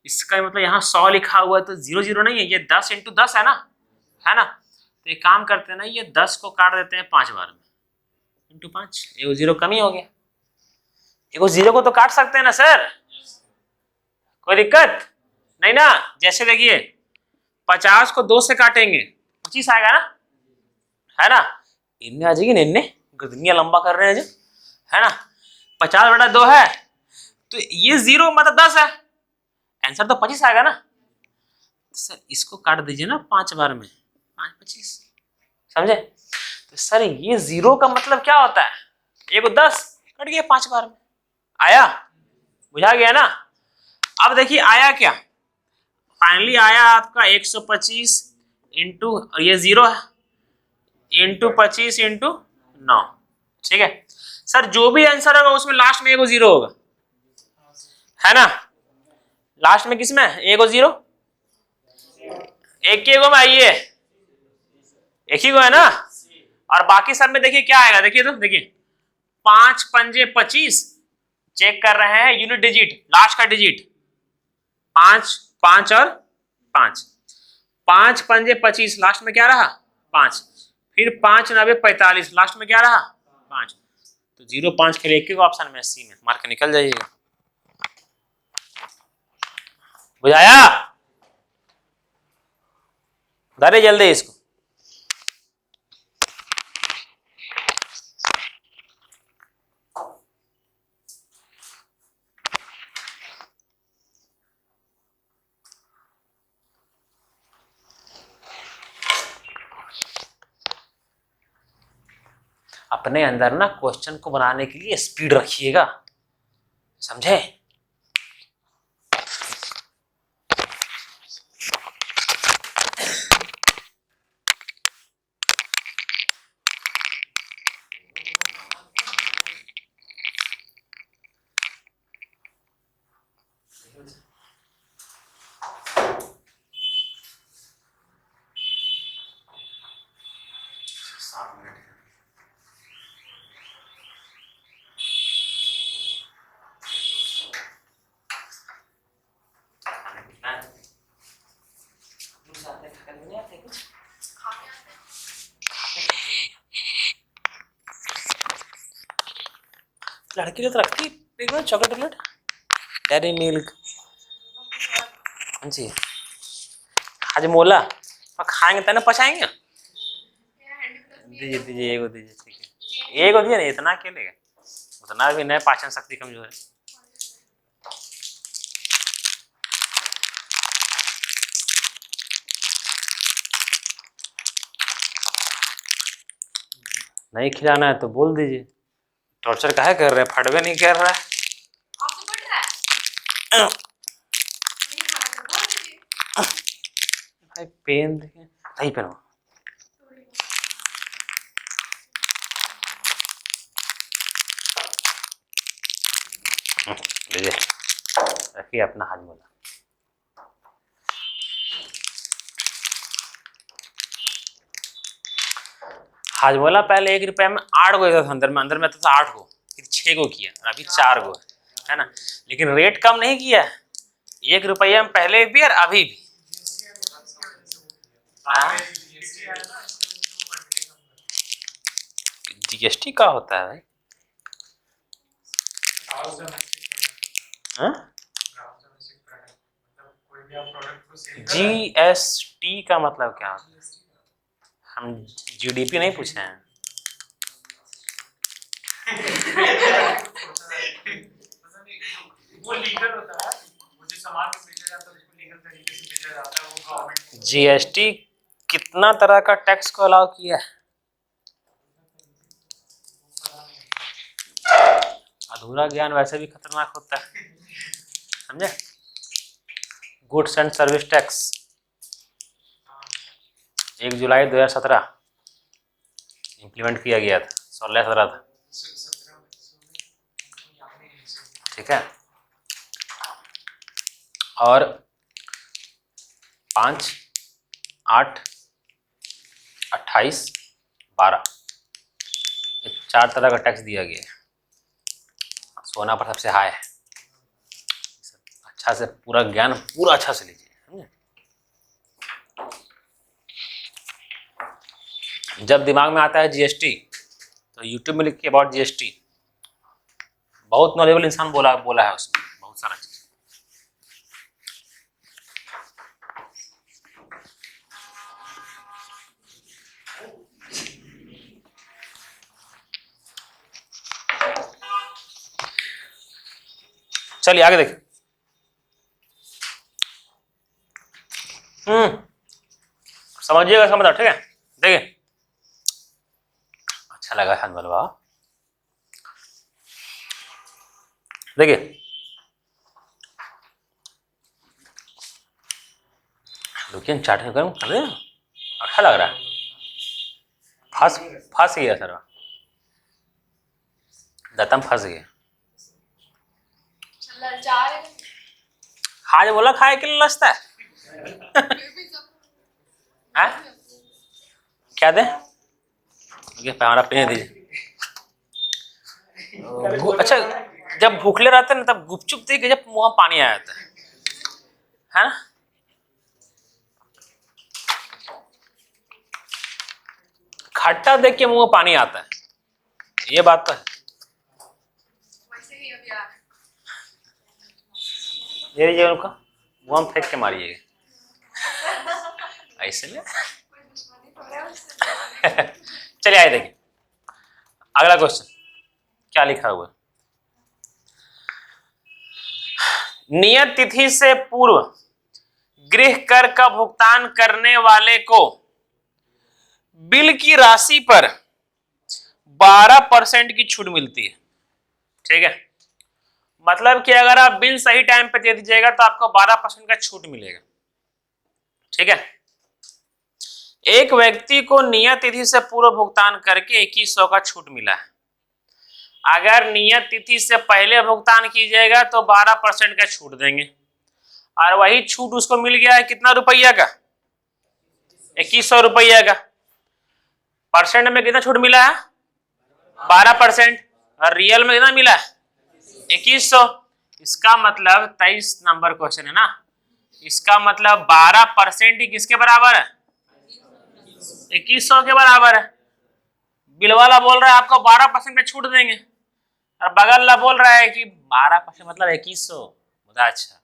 [SPEAKER 1] इसका मतलब यहाँ 100 लिखा हुआ है तो 0 0 नहीं है, ये 10 इंटू 10 है ना, तो एक काम करते हैं ना, ये 10 को काट देते हैं 5 बार में, इंटू 5, एगो 0 कम ही हो गया, एगो 0 को तो काट सकते हैं ना सर, कोई दिक्कत नहीं ना। जैसे देखिए 50 को 2 से काटेंगे 25 आएगा ना, है ना, इनने आ जाएगी ना, इनने गदनिया लंबा कर रहे हैं जो, है ना, 50/2 है, तो ये 0 मतलब 10 है, आंसर तो 25 आएगा ना, तो सर इसको काट दीजिए ना 5 बार में, 5 25, समझे, तो सर ये 0 का मतलब क्या होता है, एगो 10 कट गया 5 बार में, आया, बुझा गया ना। अब देखिए आया क्या, फाइनली आया आपका 125 इंटू, ये 0 है, इंटू 25 इंटू 9, ठीक है। सर जो भी आंसर होगा उसमें लास्ट में एगो 0 होगा, है ना, लास्ट में किसमें एगो 0, एक ही एगो में आइए, एक ही को है ना, और बाकी सब में देखिए क्या आएगा, देखिए तो देखिए 5 पंजे 25, चेक कर रहे हैं यूनिट डिजिट, लास्ट का डिजिट 5 5 और 5, 5 पंजे 25, लास्ट में क्या रहा 5, फिर 5 9 45, लास्ट में क्या रहा 5, तो 0 5 के लिए एक ही ऑप्शन में सी में मार के निकल जाइएगा, बुझाया, धरे जल्दी इसको। अपने अंदर ना क्वेश्चन को बनाने के लिए स्पीड रखिएगा, समझे। लड़की लोग तो रखती है चॉकलेट डेयरी मिल्क जी, आज मोला और खाएंगे तब ना पचाएंगे, दीजिए दीजिए एगो दीजिए, ठीक है एगो दीजिए ना, इतना अकेले उतना भी नहीं, पाचन शक्ति कमजोर है। नहीं खिलाना है तो बोल दीजिए, टॉर्चर काहे कर रहे हैं, फटवे नहीं कर रहा है,
[SPEAKER 2] आपको पड़ रहा है
[SPEAKER 1] भाई पेन देखे नहीं पहनो, लीजिए रखिए अपना हाजमोला। हाजमोला पहले 1 रुपया में 8 गो था, अंदर में था 8 गो, फिर 6 गो किया और अभी 4 गो है ना, लेकिन रेट कम नहीं किया, 1 रुपया में पहले भी और अभी भी। जीएसटी का होता है भाई, जीएसटी का मतलब क्या होता है, हम जीडीपी नहीं पूछे हैं।
[SPEAKER 3] वो लीगल होता है, मुझे सामान बेचा जाता है उसको लीगल तरीके से बेचा जाता है, वो गवर्नमेंट।
[SPEAKER 1] जीएसटी कितना तरह का टैक्स को अलाउ किया है, अधूरा ज्ञान वैसे भी खतरनाक होता है, समझे। Goods and service tax 1 July 2017 implement किया गया था, 16-17 था, ठीक है, और 5, 8, 28, 12 4 तरह का टैक्स दिया गया है। सोना पर सबसे हाई है। अच्छा से पूरा ज्ञान पूरा अच्छा से लीजिए, समझे? जब दिमाग में आता है जीएसटी तो यूट्यूब में लिखिए अबाउट जीएसटी, बहुत नॉलेबल इंसान बोला है उसमें बहुत सारा चीज। चलिए आगे देखिए। समझिएगा, समझा, ठीक है। देखिए अच्छा लगा है बोलवा। देखिए लुकियन चाट करूँ, अच्छा लग रहा है। फंस गया सर, दतम फंस गया। आज बोला खाए के लिए लसता है। क्या दे? हमारा पीने दीजिए। अच्छा, जब भूखले रहते हैं ना तब गुपचुप देख के जब मुंह में पानी आ जाता है ना? खट्टा देख के मुंह में पानी आता है, ये बात तो है। ये उनका मुंह में फेंक के मारिएगा ऐसे में। चलिए आइए देखिए अगला क्वेश्चन क्या लिखा हुआ है। नियत तिथि से पूर्व गृह कर का भुगतान करने वाले को बिल की राशि पर 12% की छूट मिलती है। ठीक है, मतलब कि अगर आप बिल सही टाइम पे दे दीजिएगा तो आपको 12% का छूट मिलेगा। ठीक है, एक व्यक्ति को नियत तिथि से पूर्व भुगतान करके 2100 का छूट मिला है। अगर नियत तिथि से पहले भुगतान कीजिएगा तो 12% का छूट देंगे, और वही छूट उसको मिल गया है कितना रुपया का? 2100 रुपया का। परसेंट में कितना छूट मिला है? 12%। और रियल में कितना मिला है? 2100। इसका मतलब 23 नंबर क्वेश्चन है ना, इसका मतलब 12% ही किसके बराबर है? 2100 के बराबर है। बिल वाला बोल रहा है आपको 12% में छूट देंगे, और बगल वाला बोल रहा है कि 12% मतलब 2100। अच्छा,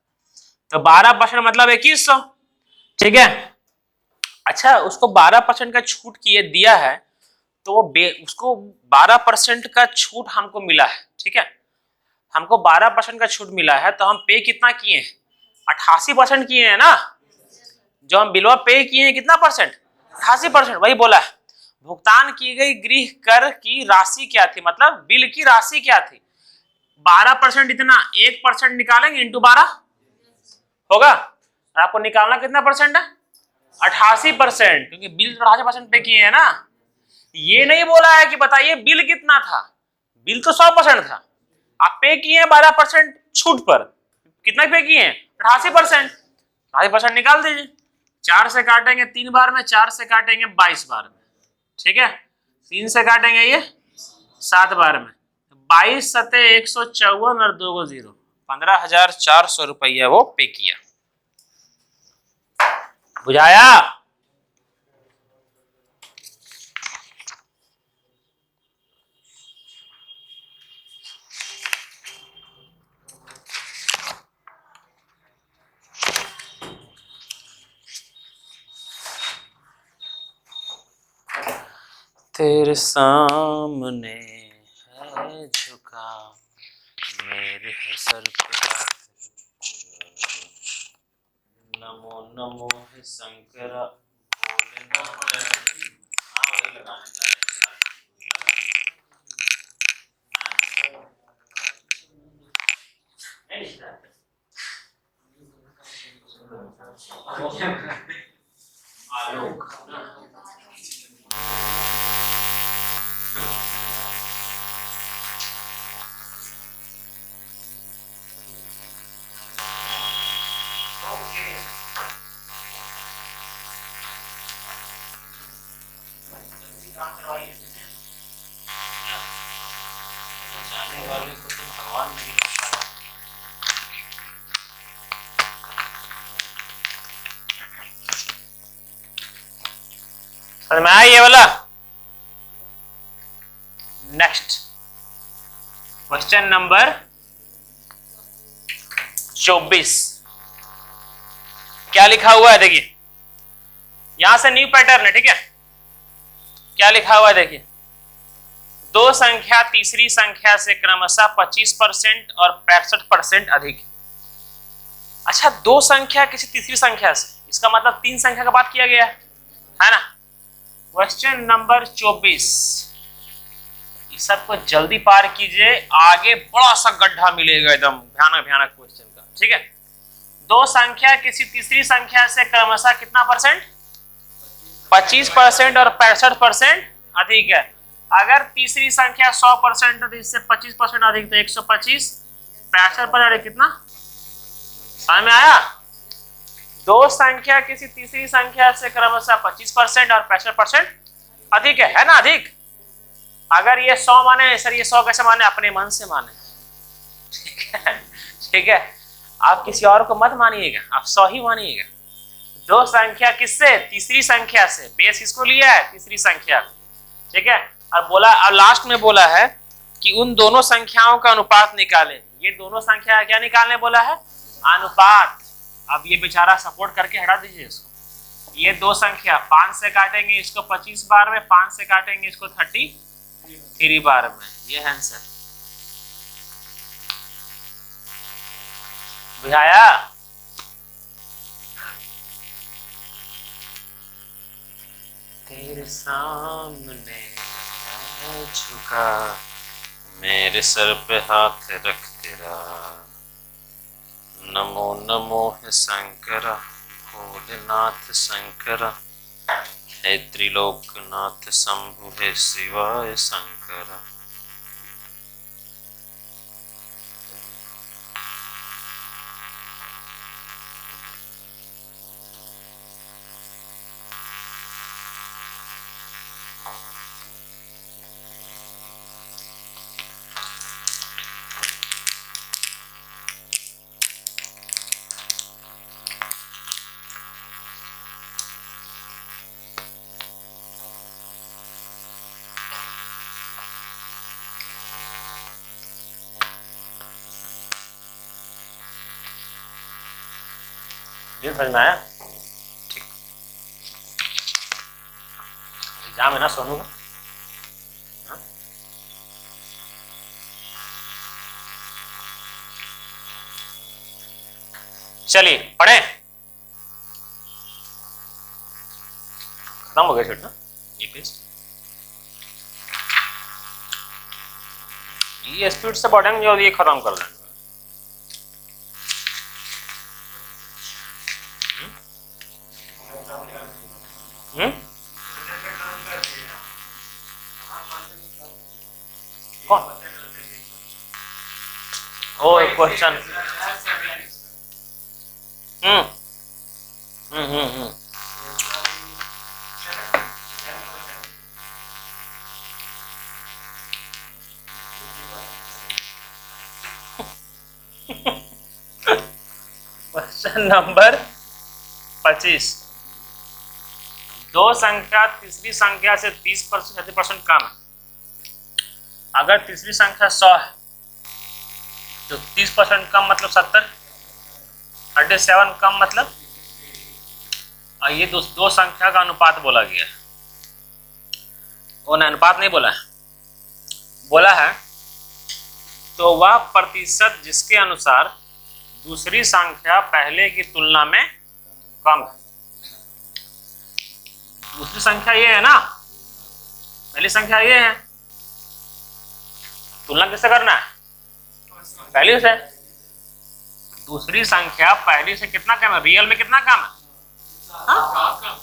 [SPEAKER 1] तो 12% मतलब 2100। ठीक है, अच्छा उसको 12% का छूट किए दिया है तो उसको 12% का छूट हमको मिला है। ठीक है, हमको 12% का छूट मिला है तो हम पे कितना किए हैं? 88% किए हैं ना। जो हम बिलवा पे किए हैं कितना परसेंट? 88%। वही बोला है भुगतान की गई गृह कर की राशि क्या थी, मतलब बिल की राशि क्या थी? 12% इतना 1% निकालेंगे इंटू 12 होगा। आपको निकालना कितना परसेंट है? 88%, क्योंकि बिल 88% पे किए हैं ना। ये नहीं बोला है कि बताइए बिल कितना था, बिल तो 100% था, आप पे किए हैं 12% छूट पर। कितना पे किए हैं? 88%। 88% निकाल दीजिए। 4 से काटेंगे 3 बार में, 4 से काटेंगे 22 बार में। ठीक है, 3 से काटेंगे ये 7 बार में। 22 सते 154 और 2 0, 15,400 रुपया वो पे किया। बुझाया? तेरे सामने है झुका मेरे सर पे, नमो नमो हे शंकरा भोलेनाथ। वही लगाने जा रहे हैं। आलोक जाने वाले को तो भगवान नहीं रोकता। समझ में आया ये वाला? Next question number 24। क्या लिखा हुआ है देखिए, यहां से न्यू पैटर्न है, ठीक है। क्या लिखा हुआ है देखिए, दो संख्या तीसरी संख्या से क्रमशः 25% और 65% अधिक। अच्छा, दो संख्या किसी तीसरी संख्या से, इसका मतलब तीन संख्या का बात किया गया है ना। क्वेश्चन नंबर 24, इस सब को जल्दी पार कीजिए, आगे बड़ा सा गड्ढा मिलेगा एकदम भयानक भयानक क्वेश्चन का, ठीक है। दो संख्या किसी तीसरी संख्या से क्रमशः कितना परसेंट? 25% और 65% अधिक है। अगर तीसरी संख्या 100% तो इससे 25% अधिक, तो 125, 65% कितना? समझ में आया? दो संख्या किसी तीसरी संख्या से क्रमशः 25% और 65% अधिक है ना, अधिक। अगर ये 100 माने सर, ये 100 कैसे माने? अपने मन से माने, ठीक है, ठीक है। आप किसी और को मत मानिएगा, आप 100 ही मानिएगा। दो संख्या किससे? तीसरी संख्या से। बेस किसको लिया है? तीसरी संख्या, ठीक है। और बोला, और लास्ट में बोला है कि उन दोनों संख्याओं का अनुपात निकाले। ये दोनों संख्या क्या निकालने बोला है? अनुपात। अब ये बेचारा सपोर्ट करके हटा दीजिए इसको। ये दो संख्या 5 से काटेंगे इसको 25 बार में, 5 से काटेंगे इसको 33 बार में। ये है आंसर। बुझाया? तेरे सामने झुका, मेरे सर पे हाथ रख तेरा, नमो नमो है शंकरा, भोलेनाथ शंकरा, हे त्रिलोकनाथ शंभु है शिवाय शंकरा। ये समझ में आया? ठीक। एग्जाम है ना सोनू का? चलिए पढ़े। खत्म हो गया सेट ना ये पेज। ये स्पीड से पढ़ेंगे और ये खत्म कर लेंगे। कौन? Oh question. Question number 25। दो संख्या तीसरी संख्या से 30% कम है। अगर तीसरी संख्या 100 है तो 30% कम मतलब 70, 37 कम मतलब, और ये दो संख्या का अनुपात बोला गया है। वो अनुपात नहीं बोला है, बोला है तो वह प्रतिशत जिसके अनुसार दूसरी संख्या पहले की तुलना में कम है। दूसरी संख्या ये है ना, पहली संख्या ये है, तुलना किससे करना है? पहली से। दूसरी संख्या पहली से कितना कम है? रियल में कितना कम है? हाँ?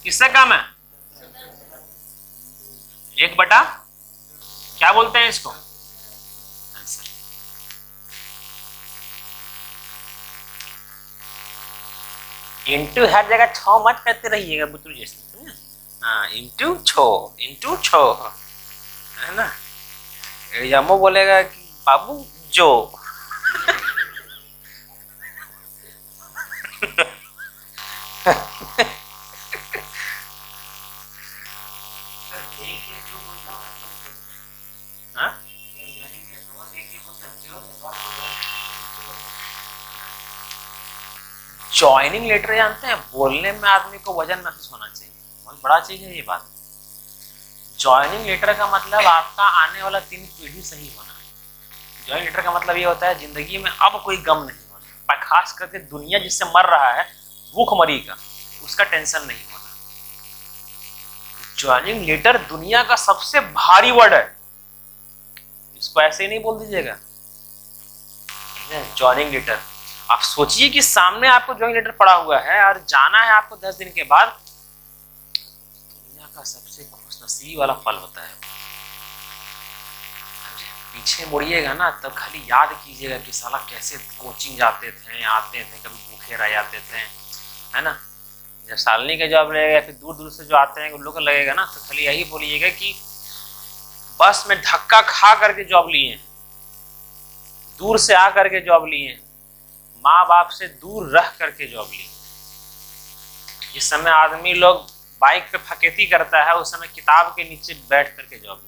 [SPEAKER 1] किससे कम है? 1/, क्या बोलते हैं इसको? आंसर। इंटू हर जगह 6 मत करते रहिएगा बुतरू जैसे। हाँ, इंटू छो है ना। यमो बोलेगा कि बाबू जो हाँ? ज्वाइनिंग लेटर जानते हैं, बोलने में आदमी को वजन महसूस होना चाहिए, बहुत बड़ा चीज है ये बात। ज्वाइनिंग लेटर का मतलब आपका आने वाला 3 पीढ़ी सही होना। ज्वाइनिंग लेटर का मतलब ये होता है जिंदगी में अब कोई गम नहीं होना, खास करके दुनिया जिससे मर रहा है भूखमरी का, उसका टेंशन नहीं होना। ज्वाइनिंग लेटर दुनिया का सबसे भारी वर्ड है, इसको ऐसे ही नहीं बोल दीजिएगा ज्वाइनिंग लेटर। आप सोचिए कि सामने आपको ज्वाइनिंग लेटर पड़ा हुआ है और जाना है आपको 10 दिन के बाद, दुनिया का सबसे खुशनसीबी वाला पल होता है। पीछे मुड़िएगा ना तब खाली याद कीजिएगा कि साला कैसे कोचिंग जाते थे, आते थे, कभी भूखे रह जाते थे, है ना। जब सालनी का जॉब लगेगा फिर दूर दूर से जो आते हैं उन लोग को लगेगा ना, तो खाली यही बोलिएगा कि बस में धक्का खा करके जॉब लिए, दूर से आ करके जॉब लिए, माँ बाप से दूर रह करके जॉब लिए। जिस समय आदमी लोग बाइक पे फकेती करता है उस समय किताब के नीचे बैठ करके जॉब लिए।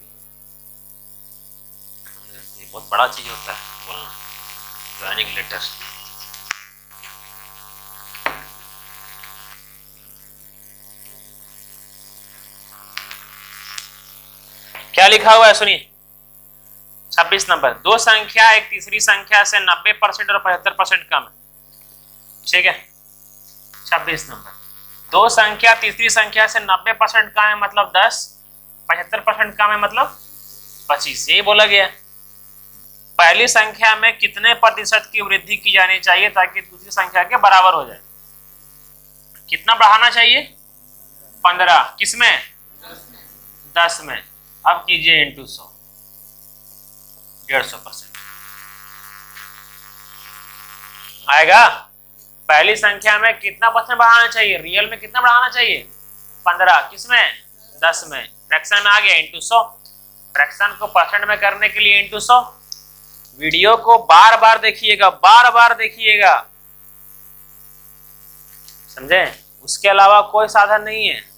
[SPEAKER 1] बहुत बड़ा चीज होता है बोलना, ज्वाइनिंग लेटर। क्या लिखा हुआ है सुनिए, 26 नंबर। दो संख्या एक तीसरी संख्या से 90% और 75% कम है, ठीक है। 26 नंबर, दो संख्या तीसरी संख्या से 90% कम है मतलब 10, 75% कम है मतलब 25, यही बोला गया। पहली संख्या में कितने प्रतिशत की वृद्धि की जानी चाहिए ताकि दूसरी संख्या के बराबर हो जाए? कितना बढ़ाना चाहिए? 15, किसमें? 10 में। अब कीजिए इंटू 100, 150% आएगा। पहली संख्या में कितना परसेंट बढ़ाना चाहिए? रियल में कितना बढ़ाना चाहिए? 15, किसमें? 10 में। फ्रैक्शन में आ गया इंटू 100। फ्रैक्शन को परसेंट में करने के लिए इंटू 100। वीडियो को बार बार देखिएगा, बार बार देखिएगा, समझे? उसके अलावा कोई साधन नहीं है।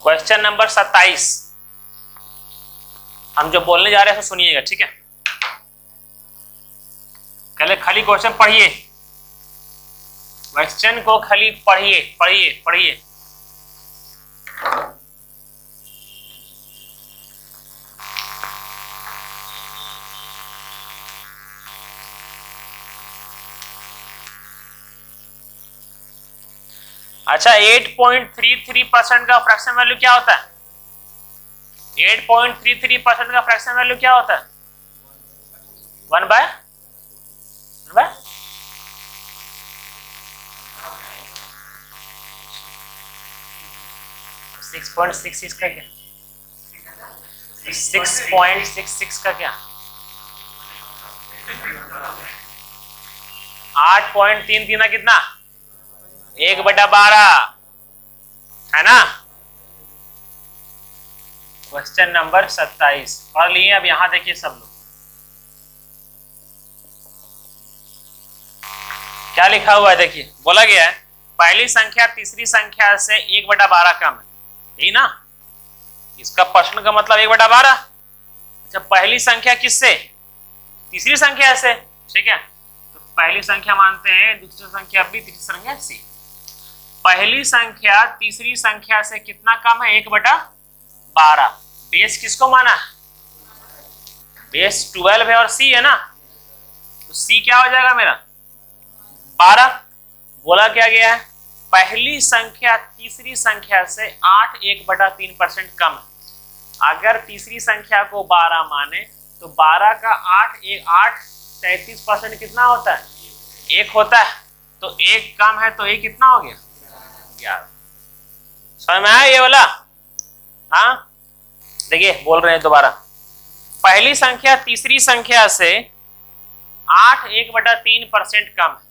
[SPEAKER 1] क्वेश्चन नंबर 27 हम जो बोलने जा रहे हैं सुनिएगा, ठीक है। पहले खाली क्वेश्चन पढ़िए, क्वेश्चन को खाली पढ़िए पढ़िए पढ़िए। अच्छा, 8.33% का फ्रैक्शन वैल्यू क्या होता है? 8.33% का फ्रैक्शन वैल्यू क्या होता है? 6.66 का क्या? 6.66 का क्या? 8.33 कितना? 1/12 है ना। क्वेश्चन नंबर 27 पढ़ लिए। अब यहां देखिए सब लोग क्या लिखा हुआ है, देखिए बोला गया है पहली संख्या तीसरी संख्या से 1/12 कम है, यही ना। इसका प्रश्न का मतलब 1/12। अच्छा, पहली संख्या किससे? तीसरी संख्या से, ठीक है। तो पहली संख्या मानते हैं, दूसरी संख्या बी, तीसरी संख्या सी। पहली संख्या तीसरी संख्या से कितना कम है? 1/12। बेस किसको माना? बेस 12 है और सी है ना, तो सी क्या हो जाएगा मेरा? 12। बोला क्या गया है? पहली संख्या तीसरी संख्या से 8 1/3% कम है। अगर तीसरी संख्या को 12 माने तो 12 का 8 33% कितना होता है? 1 होता है। तो 1 कम है तो 1 कितना हो गया? 11। समझ में आया ये वाला? हाँ, देखिए बोल रहे हैं दोबारा। पहली संख्या तीसरी संख्या से 8 1/3% कम है।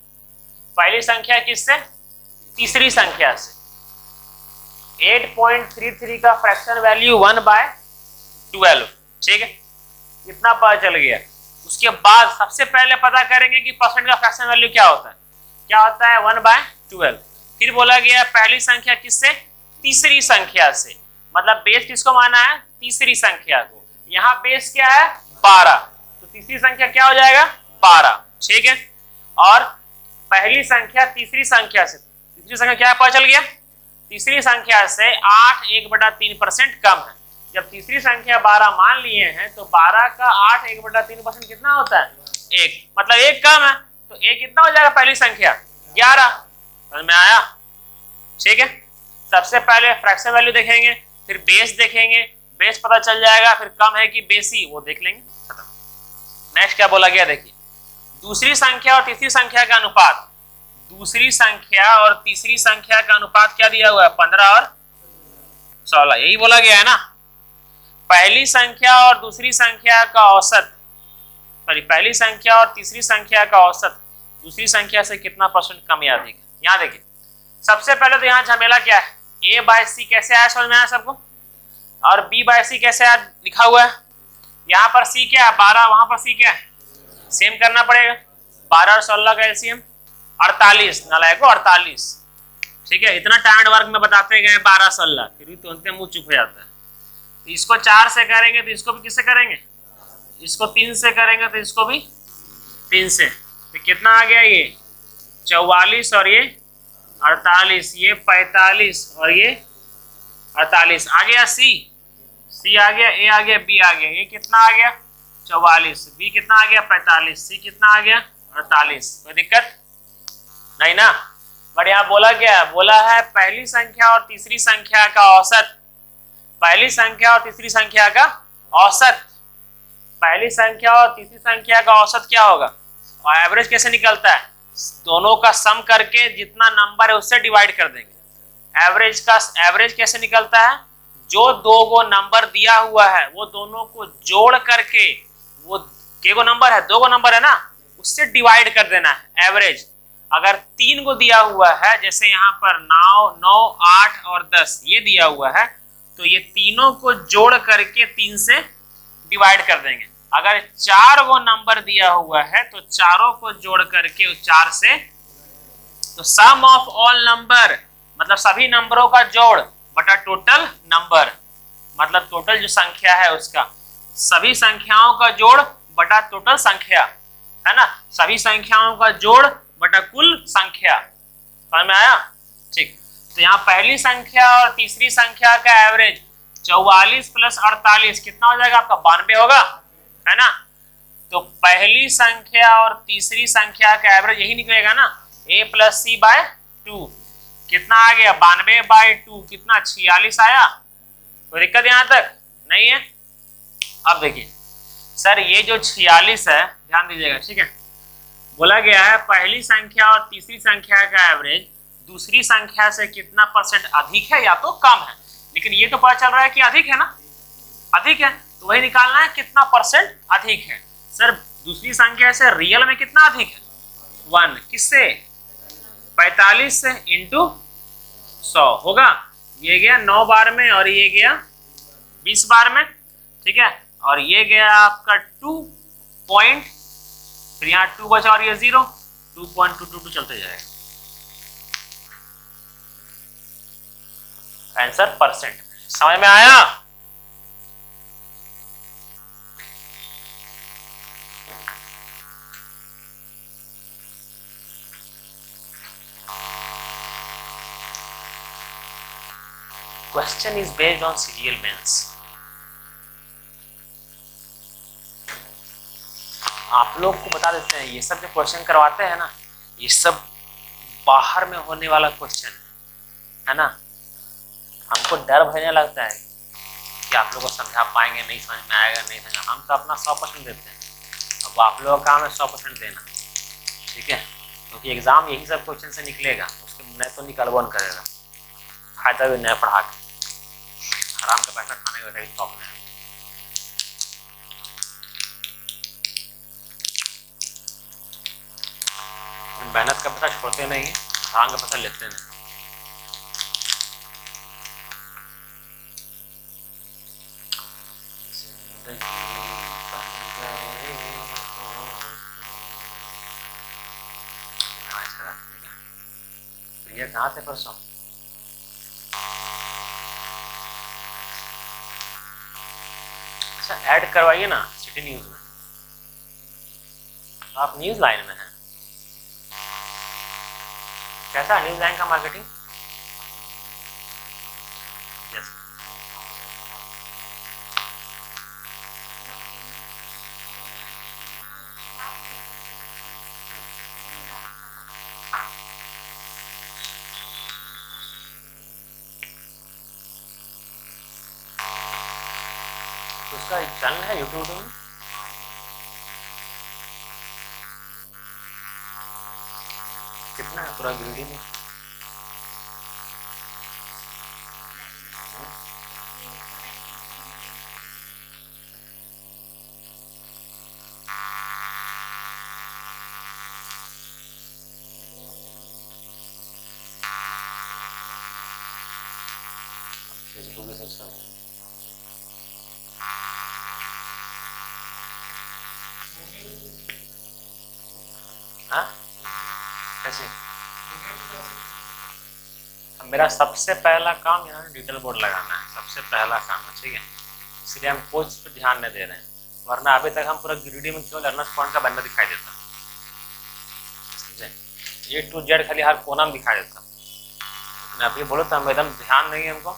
[SPEAKER 1] पहली संख्या किससे? तीसरी संख्या से। 8.33 का फ्रैक्शन वैल्यू 1/12। ठीक है, कितना पता चल गया? उसके बाद सबसे पहले पता करेंगे कि परसेंट का फ्रैक्शन वैल्यू क्या होता है। क्या होता है? 1/12। फिर बोला गया पहली संख्या किससे? तीसरी संख्या से। मतलब बेस किसको माना है? तीसरी संख्या को। यहाँ बेस क्या है? 12। तो तीसरी संख्या क्या हो जाएगा? 12। ठीक है, और पहली संख्या तीसरी संख्या से, तीसरी संख्या क्या पता चल गया? तीसरी संख्या से 8 1/3% कम है। जब तीसरी संख्या 12 मान लिए हैं तो 12 का 8 1/3% कितना होता है? 1। मतलब 1 कम है तो 1 कितना हो जाएगा? पहली संख्या 11। समझ में आया? ठीक है, सबसे पहले फ्रैक्शन वैल्यू देखेंगे, फिर बेस देखेंगे, बेस पता चल जाएगा, फिर कम है कि बेसी वो देख लेंगे। नेक्स्ट क्या बोला गया देखिए, दूसरी संख्या और तीसरी संख्या का अनुपात। दूसरी संख्या और तीसरी संख्या का अनुपात क्या दिया हुआ है? 15 और 16। यही बोला गया है ना। पहली संख्या और दूसरी संख्या का औसत, सॉरी, पहली संख्या और तीसरी संख्या का औसत दूसरी संख्या से कितना परसेंट कम या अधिक? यहाँ देखिए, सबसे पहले तो यहाँ झमेला क्या है? a/c कैसे आया? समझ में आया सबको? और b/c कैसे आया? लिखा हुआ है यहाँ पर। c क्या है? 12। वहां पर c क्या है? सेम करना पड़ेगा। 12 और 16 का एलसीएम 48। नालायक को 48। ठीक है, इतना टाइम वर्क में बताते गए 12 16, फिर भी तुरंत मुंह चुप हो जाता है। तो इसको 4 से करेंगे तो इसको भी किससे करेंगे? इसको 3 से करेंगे तो इसको भी 3 से। तो कितना आ गया? ये 44 और ये 48, ये 45 और ये 48। आ गया c आ गया, a आ गया, b आ गया। ये कितना आ गया? 44। b कितना आ गया? 45। c कितना आ गया? 48। कोई दिक्कत नहीं ना? बट यहाँ बोला क्या है? बोला है पहली संख्या और तीसरी संख्या का औसत। पहली संख्या और तीसरी संख्या का औसत। पहली संख्या और तीसरी संख्या का औसत क्या होगा? और एवरेज कैसे निकलता है? दोनों का सम करके जितना नंबर है उससे डिवाइड कर देंगे। एवरेज कैसे निकलता है? जो दो गो नंबर दिया हुआ है वो दोनों को जोड़ करके, वो के गो नंबर है? 2 गो नंबर है ना, उससे डिवाइड कर देना है एवरेज। अगर 3 गो दिया हुआ है, जैसे यहाँ पर 9 8 और 10 ये दिया हुआ है, तो ये तीनों को जोड़ करके 3 से डिवाइड कर देंगे। अगर 4 गो नंबर दिया हुआ है तो चारों को जोड़ करके 4 से, तो सम ऑफ ऑल नंबर मतलब सभी नंबरों का जोड़ बटा टोटल नंबर, मतलब टोटल जो संख्या है उसका, सभी संख्याओं का जोड़ बटा टोटल संख्या, है ना? सभी संख्याओं का जोड़ बटा कुल संख्या। समझ में आया? ठीक। तो यहाँ पहली संख्या और तीसरी संख्या का एवरेज 44 प्लस 48 कितना हो जाएगा? आपका 92 होगा, है ना? तो पहली संख्या और तीसरी संख्या का एवरेज यही निकलेगा ना, a+c/2। कितना आ गया? 92/2 कितना? 46 आया। कोई दिक्कत यहाँ तक नहीं है? अब देखिए सर, ये जो 46 है, ध्यान दीजिएगा, ठीक है? बोला गया है पहली संख्या और तीसरी संख्या का एवरेज दूसरी संख्या से कितना परसेंट अधिक है या तो कम है। लेकिन ये तो पता चल रहा है कि अधिक है ना, अधिक है, तो वही निकालना है कितना परसेंट अधिक है। सर दूसरी संख्या से रियल में कितना अधिक है? 1। किससे? 45 से इंटू 100 होगा। ये गया 9 बार में और ये गया 20 बार में, ठीक है? और ये गया आपका 2 पॉइंट, फिर यहाँ 2 बचा और ये 0, 2.222 चलते जाएगा। Answer percent. समझ में आया? Question is based on serial means. आप लोग को बता देते हैं, ये सब जो क्वेश्चन करवाते हैं ना, ये सब बाहर में होने वाला क्वेश्चन है। है ना। हमको डर भयने लगता है कि आप लोग को समझा पाएंगे, नहीं समझ में आएगा, नहीं समझ। हम तो अपना 100% देते हैं, अब आप लोगों का काम है 100% देना, ठीक है। क्योंकि एग्जाम यही सब क्वेश्चन से निकलेगा, उसके नहीं तो निकलबो न करेगा, फायदा भी नहीं पढ़ा के, आराम का पैसा खाने का कहीं शौक नहीं। मेहनत का पैसा छोड़ते नहीं है, आराम का पैसा लेते नहीं। ये कहाँ थे परसों? अच्छा ऐड करवाइए ना सिटी न्यूज में, आप न्यूज लाइन में हैं। कैसा न्यूज लाइन का मार्केटिंग? यस उसका चैनल है यूट्यूब में। कितना है पूरा वीडियो में? फेसबुक पे सब हाँ कैसे? मेरा सबसे पहला काम यहाँ डिटेल बोर्ड लगाना है, सबसे पहला काम है, ठीक है। इसलिए हम पोस्ट पे ध्यान नहीं दे रहे हैं, वरना अभी तक हम पूरा वीडियो में केवल लर्नर्स पॉइंट का बैनर दिखाई देता, समझे? A to Z खाली हर कोना में दिखाई देता, लेकिन अभी बोलो तो हम एकदम ध्यान नहीं है, हमको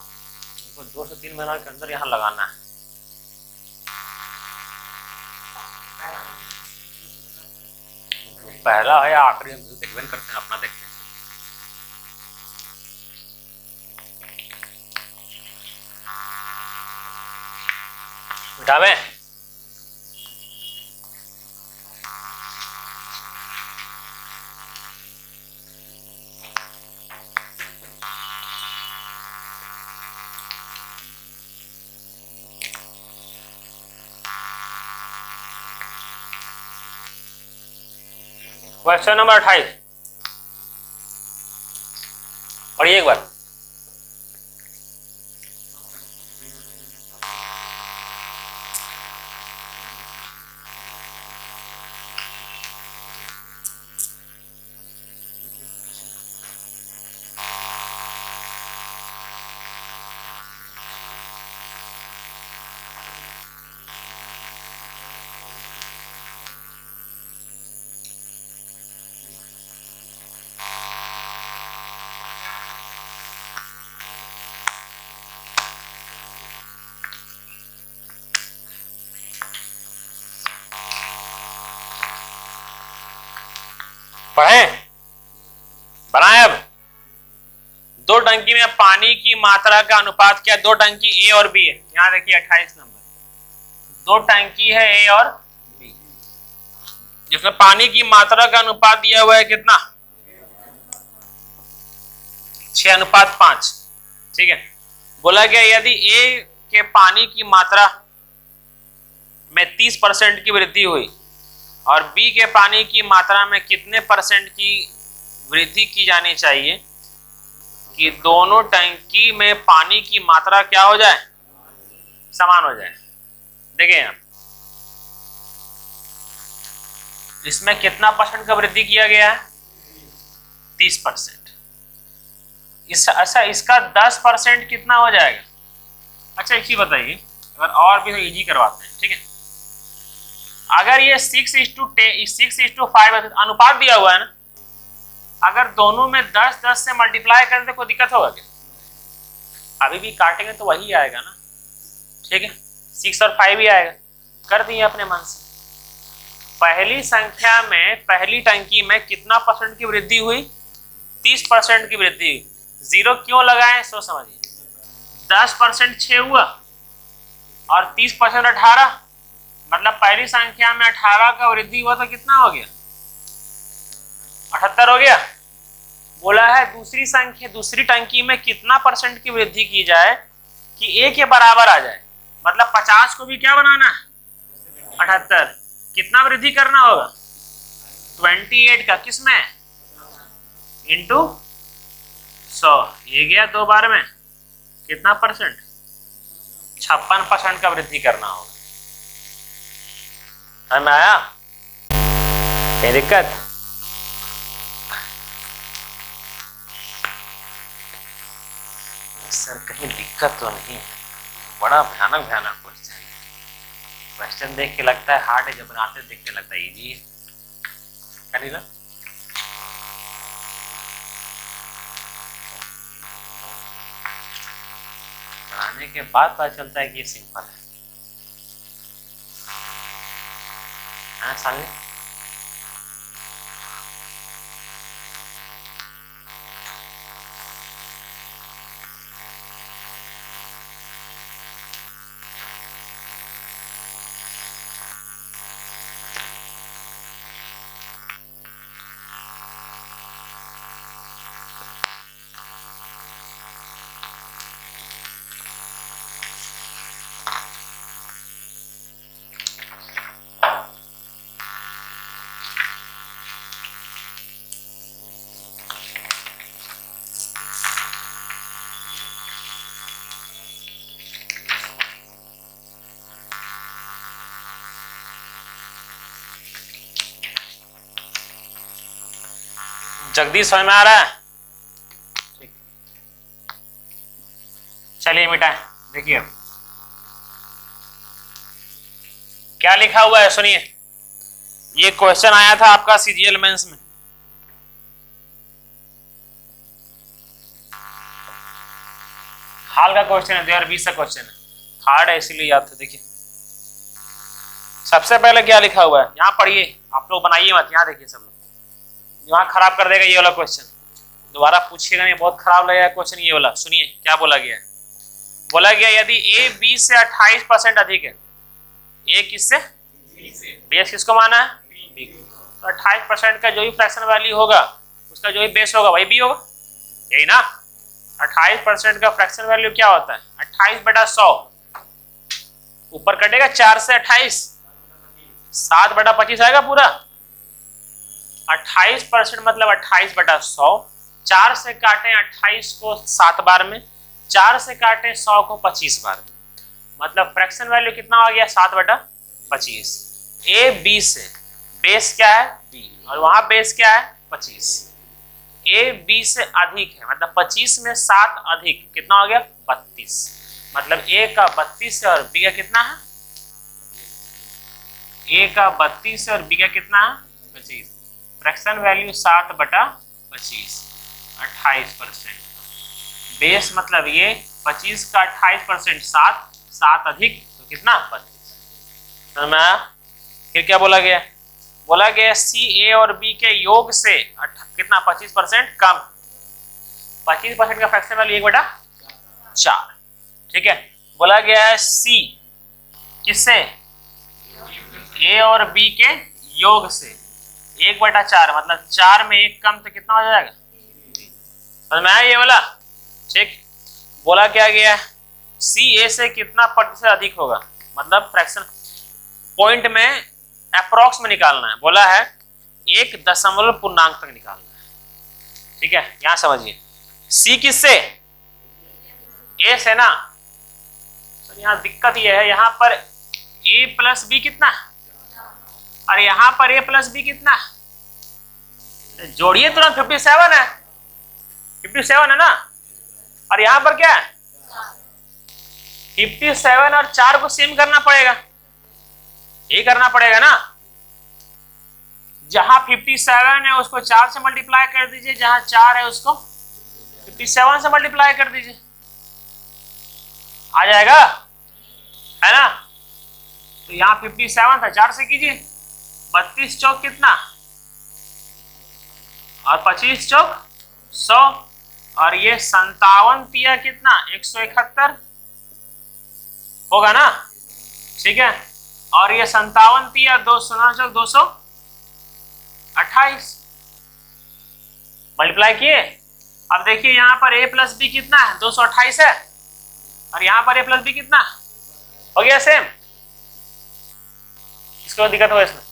[SPEAKER 1] 2 से 3 महीना के अंदर यहाँ लगाना है। पहला है या आखिरी हम देखबे करते हैं, अपना देखते हैं। उठावे क्वेश्चन नंबर 28 और एक बार पढ़े बनाए। अब 2 टंकी में पानी की मात्रा का अनुपात क्या? 2 टंकी ए और बी है, यहाँ देखिए 28 नंबर, 2 टंकी है ए और बी, जिसमें पानी की मात्रा का अनुपात दिया हुआ है कितना? 6:5, ठीक है। बोला गया यदि ए के पानी की मात्रा में 30% की वृद्धि हुई और बी के पानी की मात्रा में कितने % की वृद्धि की जानी चाहिए कि दोनों टंकी में पानी की मात्रा क्या हो जाए? समान हो जाए। देखिए यहाँ इसमें कितना % का वृद्धि किया गया है? 30%। अच्छा इसका 10% कितना हो जाएगा? अच्छा एक चीज बताइए, अगर और भी तो इजी करवाते हैं, ठीक है। अगर ये 6:5 अनुपात दिया हुआ है ना, अगर दोनों में 10-10 से मल्टीप्लाई करें तो कोई दिक्कत होगा क्या? अभी भी काटेंगे तो वही आएगा ना, ठीक है। 6 और 5 ही आएगा, कर दिए अपने मन से। पहली संख्या में पहली टंकी में कितना % की वृद्धि हुई? 30% की वृद्धि हुई। 0 क्यों लगाएं सो समझिए। 10% 6 हुआ और 30% 18, मतलब पहली संख्या में 18 का वृद्धि हुआ तो कितना हो गया 78 हो गया। बोला है दूसरी संख्या दूसरी टंकी में कितना % की वृद्धि की जाए कि a के बराबर आ जाए, मतलब 50 को भी क्या बनाना है 78, कितना वृद्धि करना होगा 28 का किसमें इंटू 100, ये गया 2 बार में कितना %, 56% का वृद्धि करना होगा। समझ में आया क्या दिक्कत? सर कहीं दिक्कत तो नहीं है, बड़ा भयानक क्वेश्चन देख के लगता है हार्ड है, जब बनाते देख के लगता है इजी है, कहीं ना। बनाने के बाद पता चलता है कि ये सिंपल है। हाँ साले जगदीश समझ में आ रहा है? ठीक, चलिए बेटा देखिए क्या लिखा हुआ है, सुनिए। ये क्वेश्चन आया था आपका सीजीएल मेंस में, हाल का क्वेश्चन है, 2020 का क्वेश्चन है, हार्ड है इसीलिए याद था। देखिए सबसे पहले क्या लिखा हुआ है, यहाँ पढ़िए, आप लोग बनाइए मत, यहाँ देखिए सब लोग, दिमाग खराब कर देगा ये वाला क्वेश्चन, दोबारा पूछिएगा नहीं, बहुत खराब लगेगा क्वेश्चन ये वाला। सुनिए क्या बोला गया है, बोला गया यदि a b से 28% अधिक है, a किससे बेस किसको माना है b को, तो 28% का जो भी फ्रैक्शन वैल्यू होगा उसका जो भी बेस होगा वही b होगा, यही ना। 28% का फ्रैक्शन वैल्यू क्या होता है 28/100, ऊपर कटेगा 4 से 28, 7/25 आएगा पूरा। 28% मतलब 28/100, 4 से काटें 28 को 7 बार में, 4 से काटें 100 को 25 बार में, मतलब फ्रैक्शन वैल्यू कितना आ गया 7/25। ए बी से बेस क्या है b और वहां बेस क्या है 25, ए बी से अधिक है मतलब 25 में 7 अधिक कितना हो गया 32, मतलब a का 32 है और b का कितना है, a का 32 है और b का कितना है 25, फ्रैक्शन वैल्यू 7/25, 28%, बेस मतलब ये 25 का 28%, 7 अधिक तो कितना 32। समझ में आया? फिर क्या बोला गया, बोला गया सी ए और बी के योग से कितना 25% कम, 25% का फ्रैक्शन वैल्यू 1/4, ठीक है। बोला गया है सी किससे ए और बी के योग से 1/4, मतलब 4 में 1 कम तो कितना हो जाएगा, समझ में आया ये वाला, ठीक। बोला क्या गया सी ए से कितना % अधिक होगा, मतलब फ्रैक्शन पॉइंट में अप्रॉक्स में निकालना है, बोला है 1 दशमलव पूर्णांक तक निकालना है, ठीक है। यहां समझिए सी किससे ए से ना, तो यहां दिक्कत ये है, यहां पर a प्लस बी कितना और यहां पर a प्लस बी कितना, जोड़िए तुरंत 57 है, 57 है ना, और यहां पर क्या है 57 और 4 को सेम करना पड़ेगा, ये करना पड़ेगा ना। जहां 57 है उसको 4 से मल्टीप्लाई कर दीजिए, जहां 4 है उसको 57 से मल्टीप्लाई कर दीजिए, आ जाएगा है ना। तो यहां 57 था, 4 से कीजिए, 32 चौक कितना और 25 चौक 100 और ये 57 पिया कितना 171 होगा ना, ठीक है। और ये 57 पिया 228 मल्टीप्लाई किए। अब देखिए यहाँ पर a प्लस बी कितना है 228 है, और यहाँ पर a प्लस बी कितना हो गया सेम। इसको दिक्कत हो इसमें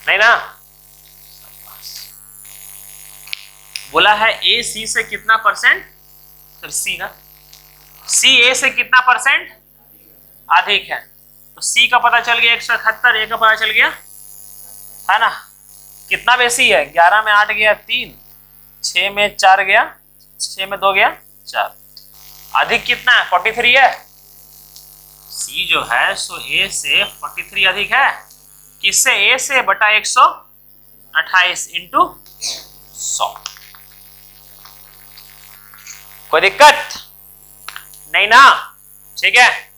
[SPEAKER 1] नहीं ना। बोला है a c से कितना परसेंट, तो c ना c a से कितना परसेंट अधिक है, तो c का पता चल गया 171, a का पता चल गया है ना। कितना बेसी है 11 में 8 गया 3, 6 में 4 गया, 6 में 2 गया 4, अधिक कितना है 43 है। c जो है सो a से 43 अधिक है, किससे a से बटा 128 इंटू 100। कोई दिक्कत नहीं ना, ठीक है।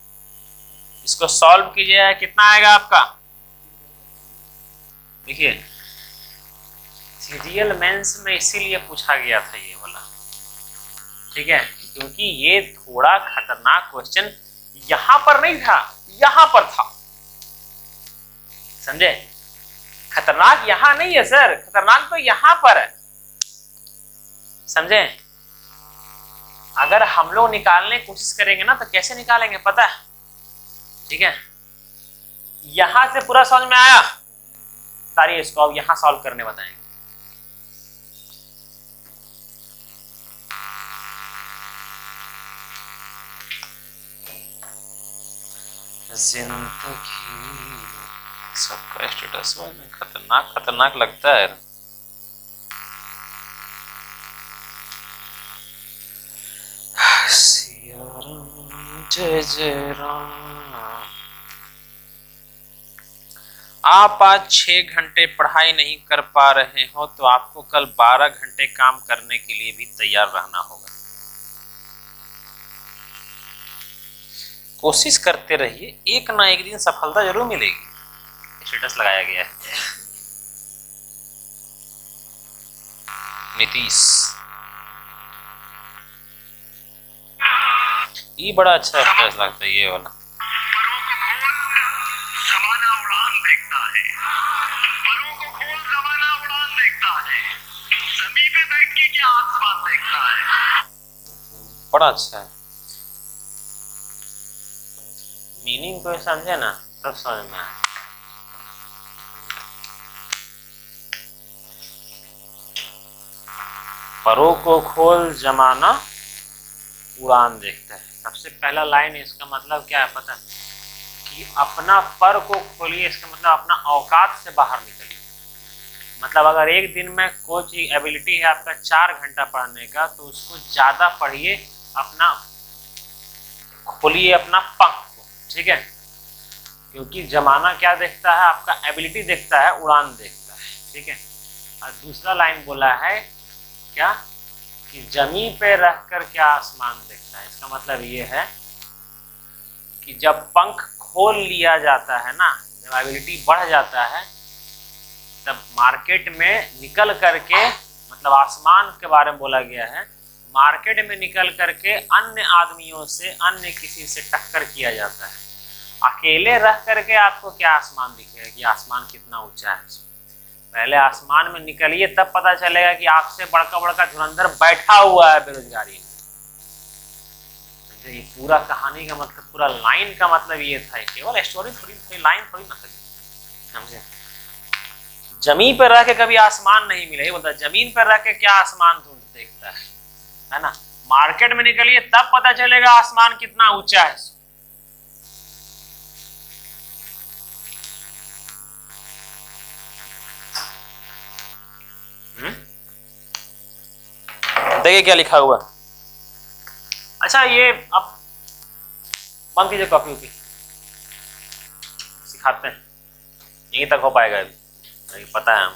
[SPEAKER 1] इसको सॉल्व कीजिए, कितना आएगा आपका, देखिए सीरियल मेंस में इसीलिए पूछा गया था ये वाला, ठीक है, क्योंकि ये थोड़ा खतरनाक क्वेश्चन यहां पर नहीं था, यहां पर था, समझे। खतरनाक यहां नहीं है सर, खतरनाक तो यहां पर है, समझे। अगर हम लोग निकालने की कोशिश करेंगे ना तो कैसे निकालेंगे पता है, ठीक है। यहां से पूरा समझ में आया, सारी इसको अब यहां सॉल्व करने बताएंगे। जिंदगी सबका स्टेटस खतरनाक खतरनाक लगता है। जय जय राम। आप आज 6 घंटे पढ़ाई नहीं कर पा रहे हो तो आपको कल 12 घंटे काम करने के लिए भी तैयार रहना होगा। कोशिश करते रहिए, एक ना एक दिन सफलता जरूर मिलेगी। स्टेटस लगाया गया है नीतीश, ये बड़ा अच्छा स्टेटस लगता है ये वाला।
[SPEAKER 4] जमाना उड़ान देखता है, परों को खोल जमाना उड़ान देखता है, जमीन पे बैठ के क्या आसमान देखता है।
[SPEAKER 1] बड़ा अच्छा है, मीनिंग को समझे ना तब समझ में आए। परों को खोल जमाना उड़ान देखता है। सबसे पहला लाइन इसका मतलब क्या है पता है, कि अपना पर को खोलिए, इसका मतलब अपना औकात से बाहर निकलिए। मतलब अगर एक दिन में कोई एबिलिटी है आपका 4 घंटा पढ़ने का, तो उसको ज्यादा पढ़िए, अपना खोलिए अपना पंख को, ठीक है। क्योंकि जमाना क्या देखता है, आपका एबिलिटी देखता है, उड़ान देखता है, ठीक है। और दूसरा लाइन बोला है क्या, कि जमीन पे रहकर क्या आसमान देखता है। इसका मतलब ये है कि जब पंख खोल लिया जाता है ना, जब एबिलिटी बढ़ जाता है, तब मार्केट में निकल करके, मतलब आसमान के बारे में बोला गया है, मार्केट में निकल करके अन्य आदमियों से, अन्य किसी से टक्कर किया जाता है। अकेले रह करके आपको क्या आसमान दिखेगा कि आसमान कितना ऊंचा है। पहले आसमान में निकलिए, तब पता चलेगा कि आपसे बड़का बड़का धुरंधर बैठा हुआ है बेरोजगारी में। ये पूरा कहानी का मतलब, पूरा लाइन का मतलब ये था, केवल स्टोरी थोड़ी लाइन थोड़ी ना थी, समझे। जमीन पर रह के कभी आसमान नहीं मिला, ये बोलता जमीन पर रह के क्या आसमान देखता है ना। मार्केट में निकलिए तब पता चलेगा आसमान कितना ऊंचा है। देखिए क्या लिखा हुआ। अच्छा ये अब बंद कीजिए कॉपी वॉपी, सिखाते हैं, यहीं तक हो पाएगा अभी, पता है हम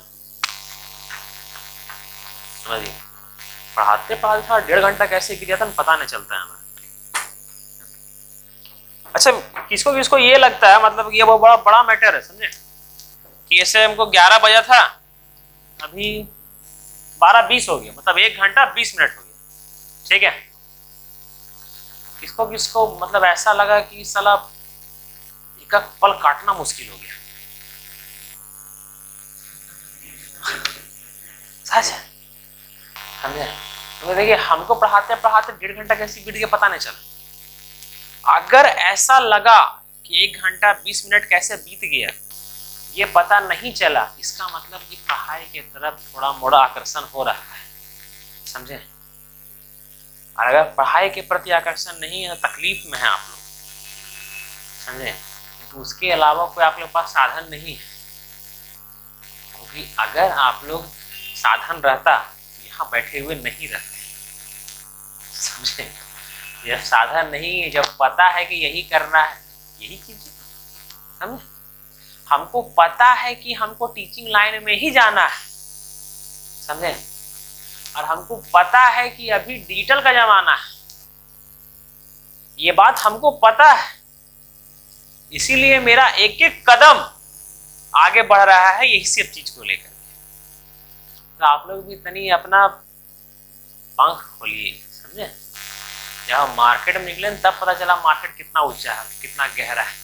[SPEAKER 1] समझिए। पढ़ाते पढ़ाते था 1.5 घंटा कैसे गिर जाता है पता नहीं चलता है हमें। अच्छा किसको किसको ये लगता है, मतलब ये वो बड़ा मैटर है, समझे। कि ऐसे हमको 11 बजा था, अभी 12:20 हो गया, मतलब 1 घंटा 20 मिनट हो गया। ठीक है, किसको किसको मतलब ऐसा लगा कि साला एक पल काटना मुश्किल हो गया। सच है, समझे? तो देखिए हमको पढ़ाते पढ़ाते 1.5 घंटा कैसे बीत गया पता नहीं चला। अगर ऐसा लगा कि 1 घंटा 20 मिनट कैसे बीत गया ये पता नहीं चला, इसका मतलब कि पढ़ाई के तरफ थोड़ा मोड़ा आकर्षण हो रहा है, समझे? और अगर पढ़ाई के प्रति आकर्षण नहीं है, तकलीफ में है आप लोग, समझे? तो उसके अलावा कोई आप लोग पास साधन नहीं है, क्योंकि अगर आप लोग साधन रहता तो यहाँ बैठे हुए नहीं रहते, समझे? जब साधन नहीं, जब पता है कि यही करना है यही कीजिए, समझे? हमको पता है कि हमको टीचिंग लाइन में ही जाना है, समझे? और हमको पता है कि अभी डिजिटल का जमाना है, ये बात हमको पता है, इसीलिए मेरा एक एक कदम आगे बढ़ रहा है यही सब चीज को लेकर। तो आप लोग भी तनी अपना पंख खोलिए, समझे? जब मार्केट में निकले तब पता चला मार्केट कितना ऊंचा है, कितना गहरा है,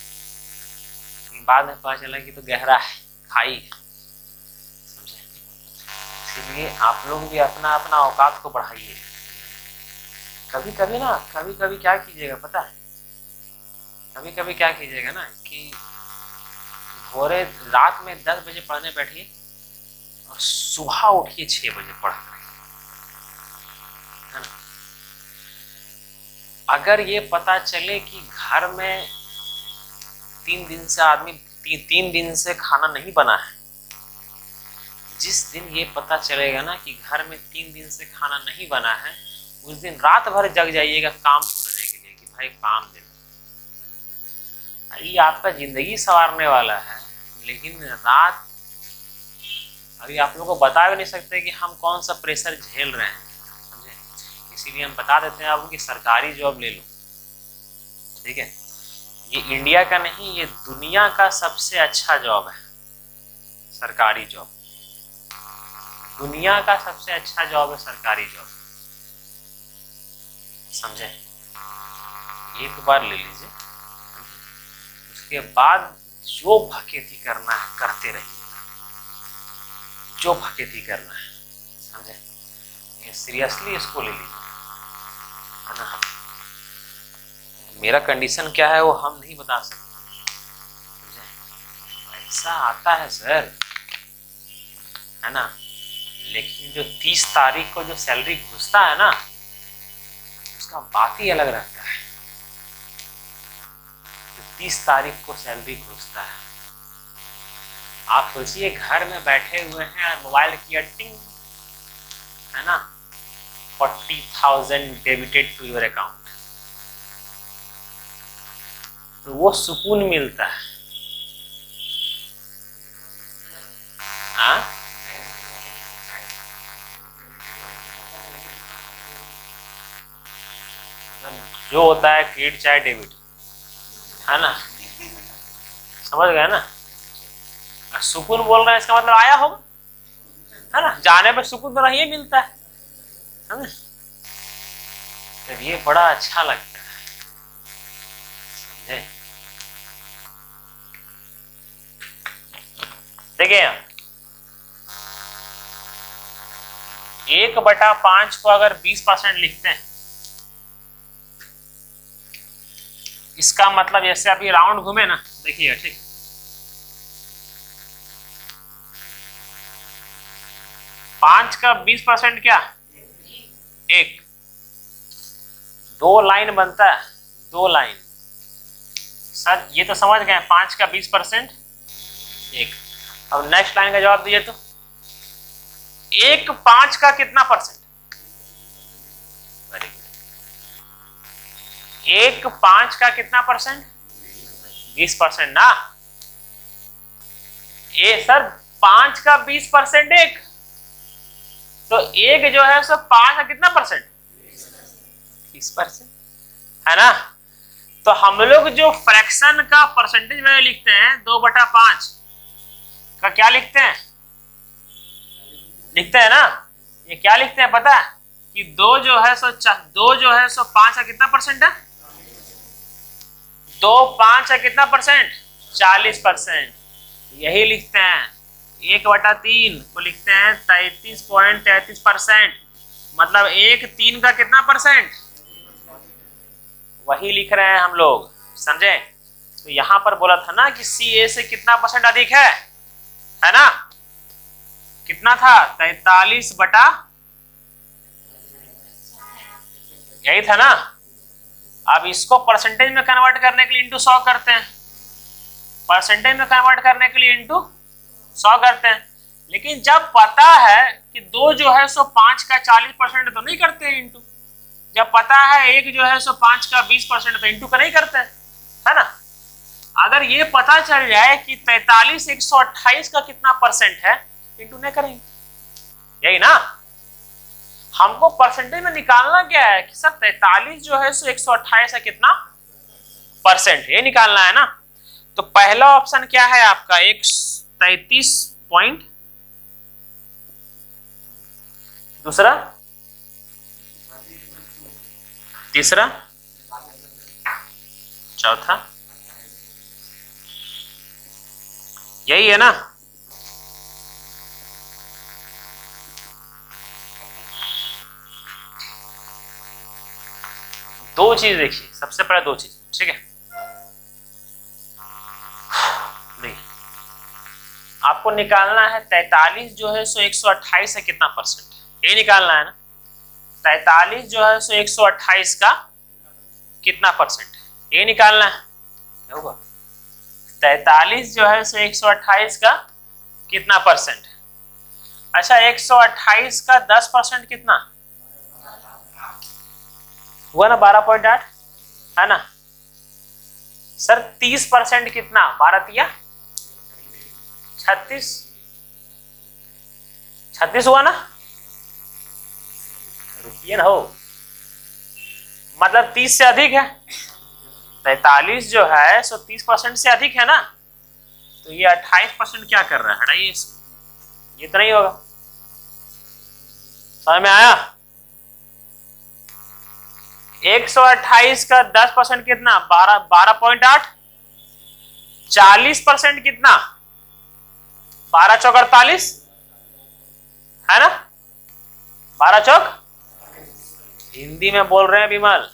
[SPEAKER 1] बाद में पता चला कि तो गहरा है, खाई, समझे? इसलिए आप लोग भी अपना अपना औकात को बढ़ाइए। कभी कभी ना, कभी कभी क्या कीजिएगा पता है, कभी कभी क्या कीजिएगा ना कि भोरे रात में 10 बजे पढ़ने बैठिए और सुबह उठिए 6 बजे पढ़ कर, है ना? अगर ये पता चले कि घर में 3 दिन से आदमी 3 दिन से खाना नहीं बना है, जिस दिन ये पता चलेगा ना कि घर में 3 दिन से खाना नहीं बना है, उस दिन रात भर जग जाइएगा काम ढूंढने के लिए कि भाई काम दे दो। ये आपका जिंदगी संवारने वाला है, लेकिन रात अभी आप लोगों को बता भी नहीं सकते कि हम कौन सा प्रेशर झेल रहे हैं, समझे? इसीलिए हम बता देते हैं आपको कि सरकारी जॉब ले लो, ठीक है? ये इंडिया का नहीं, ये दुनिया का सबसे अच्छा जॉब है सरकारी जॉब, दुनिया का सबसे अच्छा जॉब है सरकारी जॉब, समझे? एक बार ले लीजिए, उसके बाद जो भकेती करना है करते रहिएगा, जो भकेती करना है, समझे? ये सीरियसली इसको ले लीजिए, है ना? मेरा कंडीशन क्या है वो हम नहीं बता सकते, ऐसा आता है सर, है ना? लेकिन जो 30 तारीख को जो सैलरी घुसता है ना, उसका बात ही अलग रहता है। जो 30 तारीख को सैलरी घुसता है, आप सोचिए घर में बैठे हुए हैं, मोबाइल की टिंग, है ना, 40,000 डेबिटेड टू योर अकाउंट, तो वो सुकून मिलता है। हाँ, जो होता है क्रेडिट चाहे डेबिट, है ना, समझ गए ना? सुकून बोल रहे हैं इसका मतलब आया होगा, है ना? जाने पर सुकून तो नहीं मिलता है ना? तब ये बड़ा अच्छा लगता है, समझे? देखिए 1/5 को अगर 20% लिखते हैं, इसका मतलब जैसे अभी राउंड घूमे ना, देखिएगा, ठीक? 5 का 20% क्या? 1। 2 लाइन बनता है, 2 लाइन। सर ये तो समझ गए, 5 का 20% 1। अब नेक्स्ट लाइन का जवाब दीजिए तो 1 5 का कितना परसेंट? Very good. 1 5 का कितना परसेंट? 20% ना? ये सर 5 का 20% 1, तो 1 जो है सो 5 का कितना परसेंट? 20%, है ना? तो हम लोग जो फ्रैक्शन का परसेंटेज में लिखते हैं 2/5 का क्या लिखते हैं? लिखते हैं ना, ये क्या लिखते हैं पता है कि 2 जो है सो 5 का कितना परसेंट है? 2 5 का कितना परसेंट? 40%। यही लिखते हैं 1/3 को लिखते हैं 33.33%, मतलब 1/3 का कितना परसेंट? वही लिख रहे हैं हम लोग, समझे? तो यहां पर बोला था ना कि सी ए से कितना परसेंट अधिक है ना? कितना था? 43 बटा, यही था ना। अब इसको परसेंटेज में कन्वर्ट करने के लिए इंटू 100 करते हैं, परसेंटेज में कन्वर्ट करने के लिए इंटू 100 करते हैं। लेकिन जब पता है कि 2 जो है सो 5 का 40% तो नहीं करते हैं इंटू, जब पता है 1 जो है सो 5 का 20% तो इंटू का नहीं करते हैं, है ना। अगर ये पता चल जाए कि 43 128 का कितना परसेंट है, इंटू नहीं करेंगे, यही ना। हमको परसेंटेज में निकालना क्या है कि सर 43 जो है सो 128 का कितना परसेंट, ये निकालना है ना। तो पहला ऑप्शन क्या है आपका? 33 पॉइंट, दूसरा, तीसरा, चौथा, यही है ना। दो चीज देखिए, सबसे पहले 2 चीज, ठीक है। नहीं, आपको निकालना है 43 जो है सो 128 है कितना परसेंट, ये निकालना है ना। 43 जो है सो 128 का कितना परसेंट है, ये निकालना है। क्या होगा? 43 जो है सो 128 का कितना परसेंट है? अच्छा, 128 का 10% कितना हुआ ना? 12.8 है ना। सर 30% कितना? 12 या 36 हुआ ना। रुकिए ना, हो मतलब 30 से अधिक है। 43 जो है सो 30% से अधिक है ना। तो ये 28% क्या कर रहा है? हटाइए इसको, ये तो नहीं होगा। समझ में आया? 128 का 10% कितना? 12.8। 40% कितना? 12 चौक 48 है ना। 12 चौक, हिंदी में बोल रहे हैं विमल,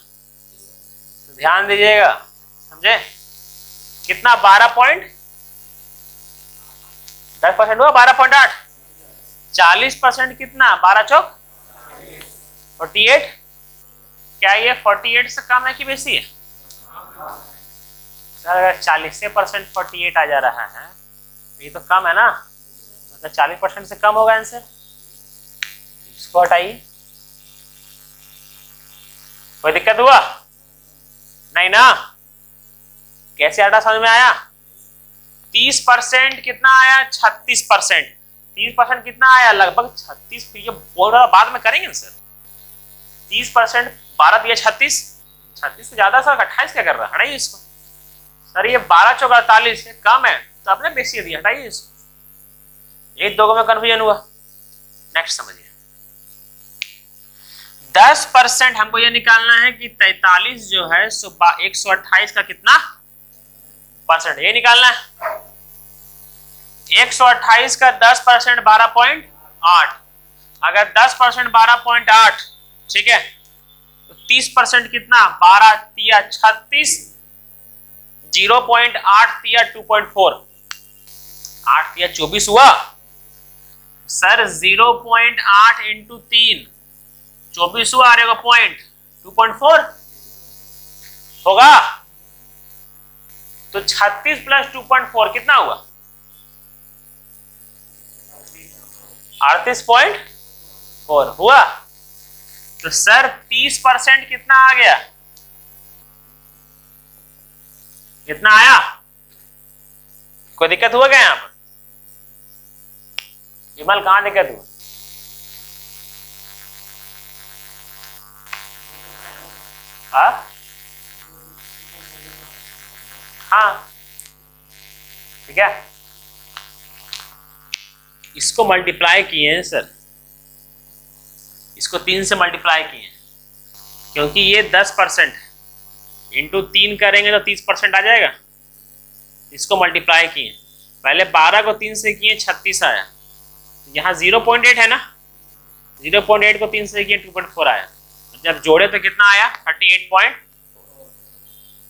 [SPEAKER 1] तो ध्यान दीजिएगा, समझे? कितना? 10% हुआ 12.8। 40% कितना? 12 चौक 48। क्या ये 48 से कम है कि बेसी है? सर अगर 40% 48 आ जा रहा है, ये तो कम है ना, मतलब 40% से कम होगा आंसर। इसको हटाइए। कोई दिक्कत हुआ? नहीं ना। कैसे हटा, समझ में आया? 30% कितना आया? 36%। 30% कितना आया? लगभग 36। ये बोल रहा, बाद में करेंगे ना सर। 30% 12 दिया 36, 36 से ज्यादा सर 28 क्या कर रहा है? हटाइए इसको। सर ये 12 चौक 48 कम है, तो आपने बेसी दिया, हटाइए इसको। एक 2 में कंफ्यूजन हुआ। नेक्स्ट समझिए, 10% हमको ये निकालना है कि 43 जो है सो 128 का कितना परसेंट, ये निकालना है। 128 का 10% 12.8। अगर 10% 12.8, ठीक है, तो 30% कितना? 12 तिया 36, 0.8 तिया 2.4, 8 तिया 24 हुआ। सर 0.8 इंटू 3 24 हुआ, आ पॉइंट 2.4 होगा। तो 36 प्लस 2.4 कितना हुआ? 38.4 हुआ। तो सर 30% कितना आ गया? कितना आया? कोई दिक्कत हुआ क्या यहां पर? विमल कहां दिक्कत हुआ? हाँ ठीक है, इसको मल्टीप्लाई किए हैं सर, इसको 3 से मल्टीप्लाई किए, क्योंकि ये 10% इंटू 3 करेंगे तो 30% आ जाएगा। इसको मल्टीप्लाई किए, पहले 12 को 3 से किए 36 आया, यहाँ 0.8 है ना, 0.8 को 3 से किए 2.4 आया, जब जोड़े तो कितना आया 38.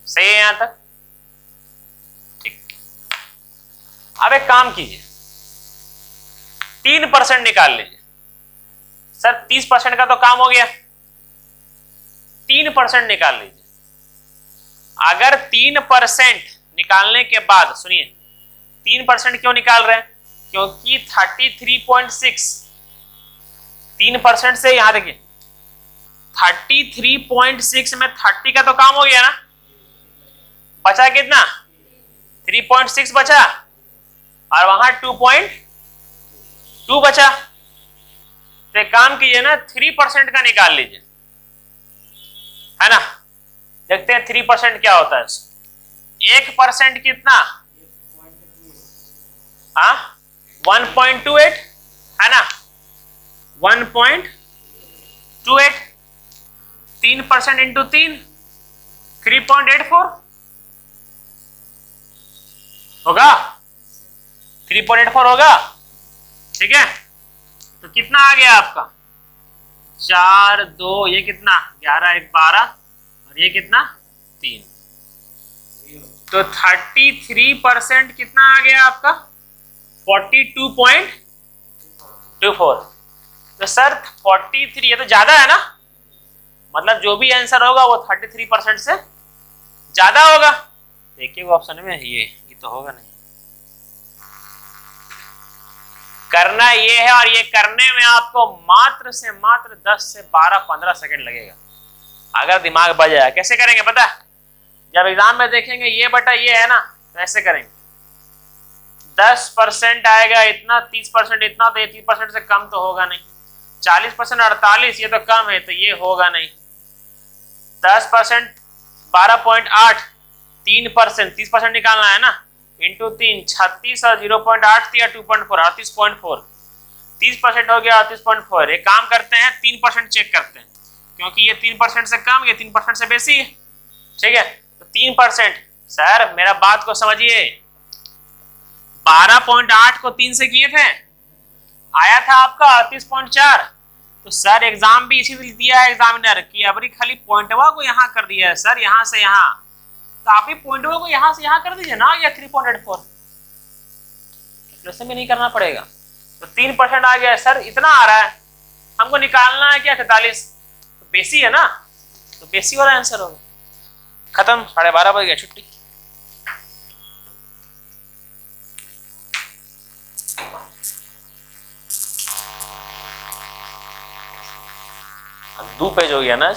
[SPEAKER 1] सही है यहाँ तक? ठीक। अब एक काम कीजिए, 3% निकाल लीजिए। सर 30% का तो काम हो गया, 3% निकाल लीजिए। अगर 3% निकालने के बाद, सुनिए 3% क्यों निकाल रहे हैं, क्योंकि 33.6 3% से यहां देखिए 33.6 में 30 का तो काम हो गया ना, बचा कितना 3.6 बचा और वहां 2.2 बचा। तो एक काम कीजिए ना, 3% का निकाल लीजिए, है ना। देखते हैं 3% क्या होता है। 1% कितना, हाँ 1.28 है ना, 1.28, 3% इंटू 3 3.84 होगा, 3.84 होगा। ठीक है, तो कितना आ गया आपका 4 2, ये कितना 11 1 12 और ये कितना 3, तो 33% कितना आ गया आपका 42.24। तो सर 43, ये तो ज्यादा है ना, मतलब जो भी आंसर होगा वो 33% से ज्यादा होगा। देखिए वो ऑप्शन में ये तो होगा नहीं। करना ये है, और ये करने में आपको मात्र से मात्र 10 से 12 15 सेकंड लगेगा, अगर दिमाग बच जाए। कैसे करेंगे पता है, जब एग्जाम में देखेंगे ये बटा ये है ना, तो ऐसे करेंगे 10% आएगा इतना, 30% इतना, तो ये 30% से कम तो होगा नहीं, 40% 48 ये तो कम है, तो ये होगा नहीं। 10% 12.8, 3% 30% निकालना है ना, इंटू 3 36 और 0.8 दिया 2.4 38.4, 30% हो गया 38.4। एक काम करते हैं 3% चेक करते हैं, क्योंकि ये 3% से कम, ये 3% से बेसी है। ठीक है, तो 3%, सर मेरा बात को समझिए, 12.8 को 3 से किए थे, आया था आपका 38.4। तो सर एग्जाम भी इसीलिए दिया है एग्जामिनर की, अबरी खाली पॉइंटवा को यहाँ कर दिया है सर, यहाँ से यहाँ, तो आप ही पॉइंटवा को यहाँ से यहाँ कर दीजिए ना, या 3.84 में नहीं करना पड़ेगा। तो 3% आ गया सर, इतना आ रहा है, हमको निकालना है क्या 43, तो बेसी है ना, तो बेसी वाला आंसर होगा। खत्म, 12:30 बज गया, छुट्टी। अब 2 पेज हो गया ना।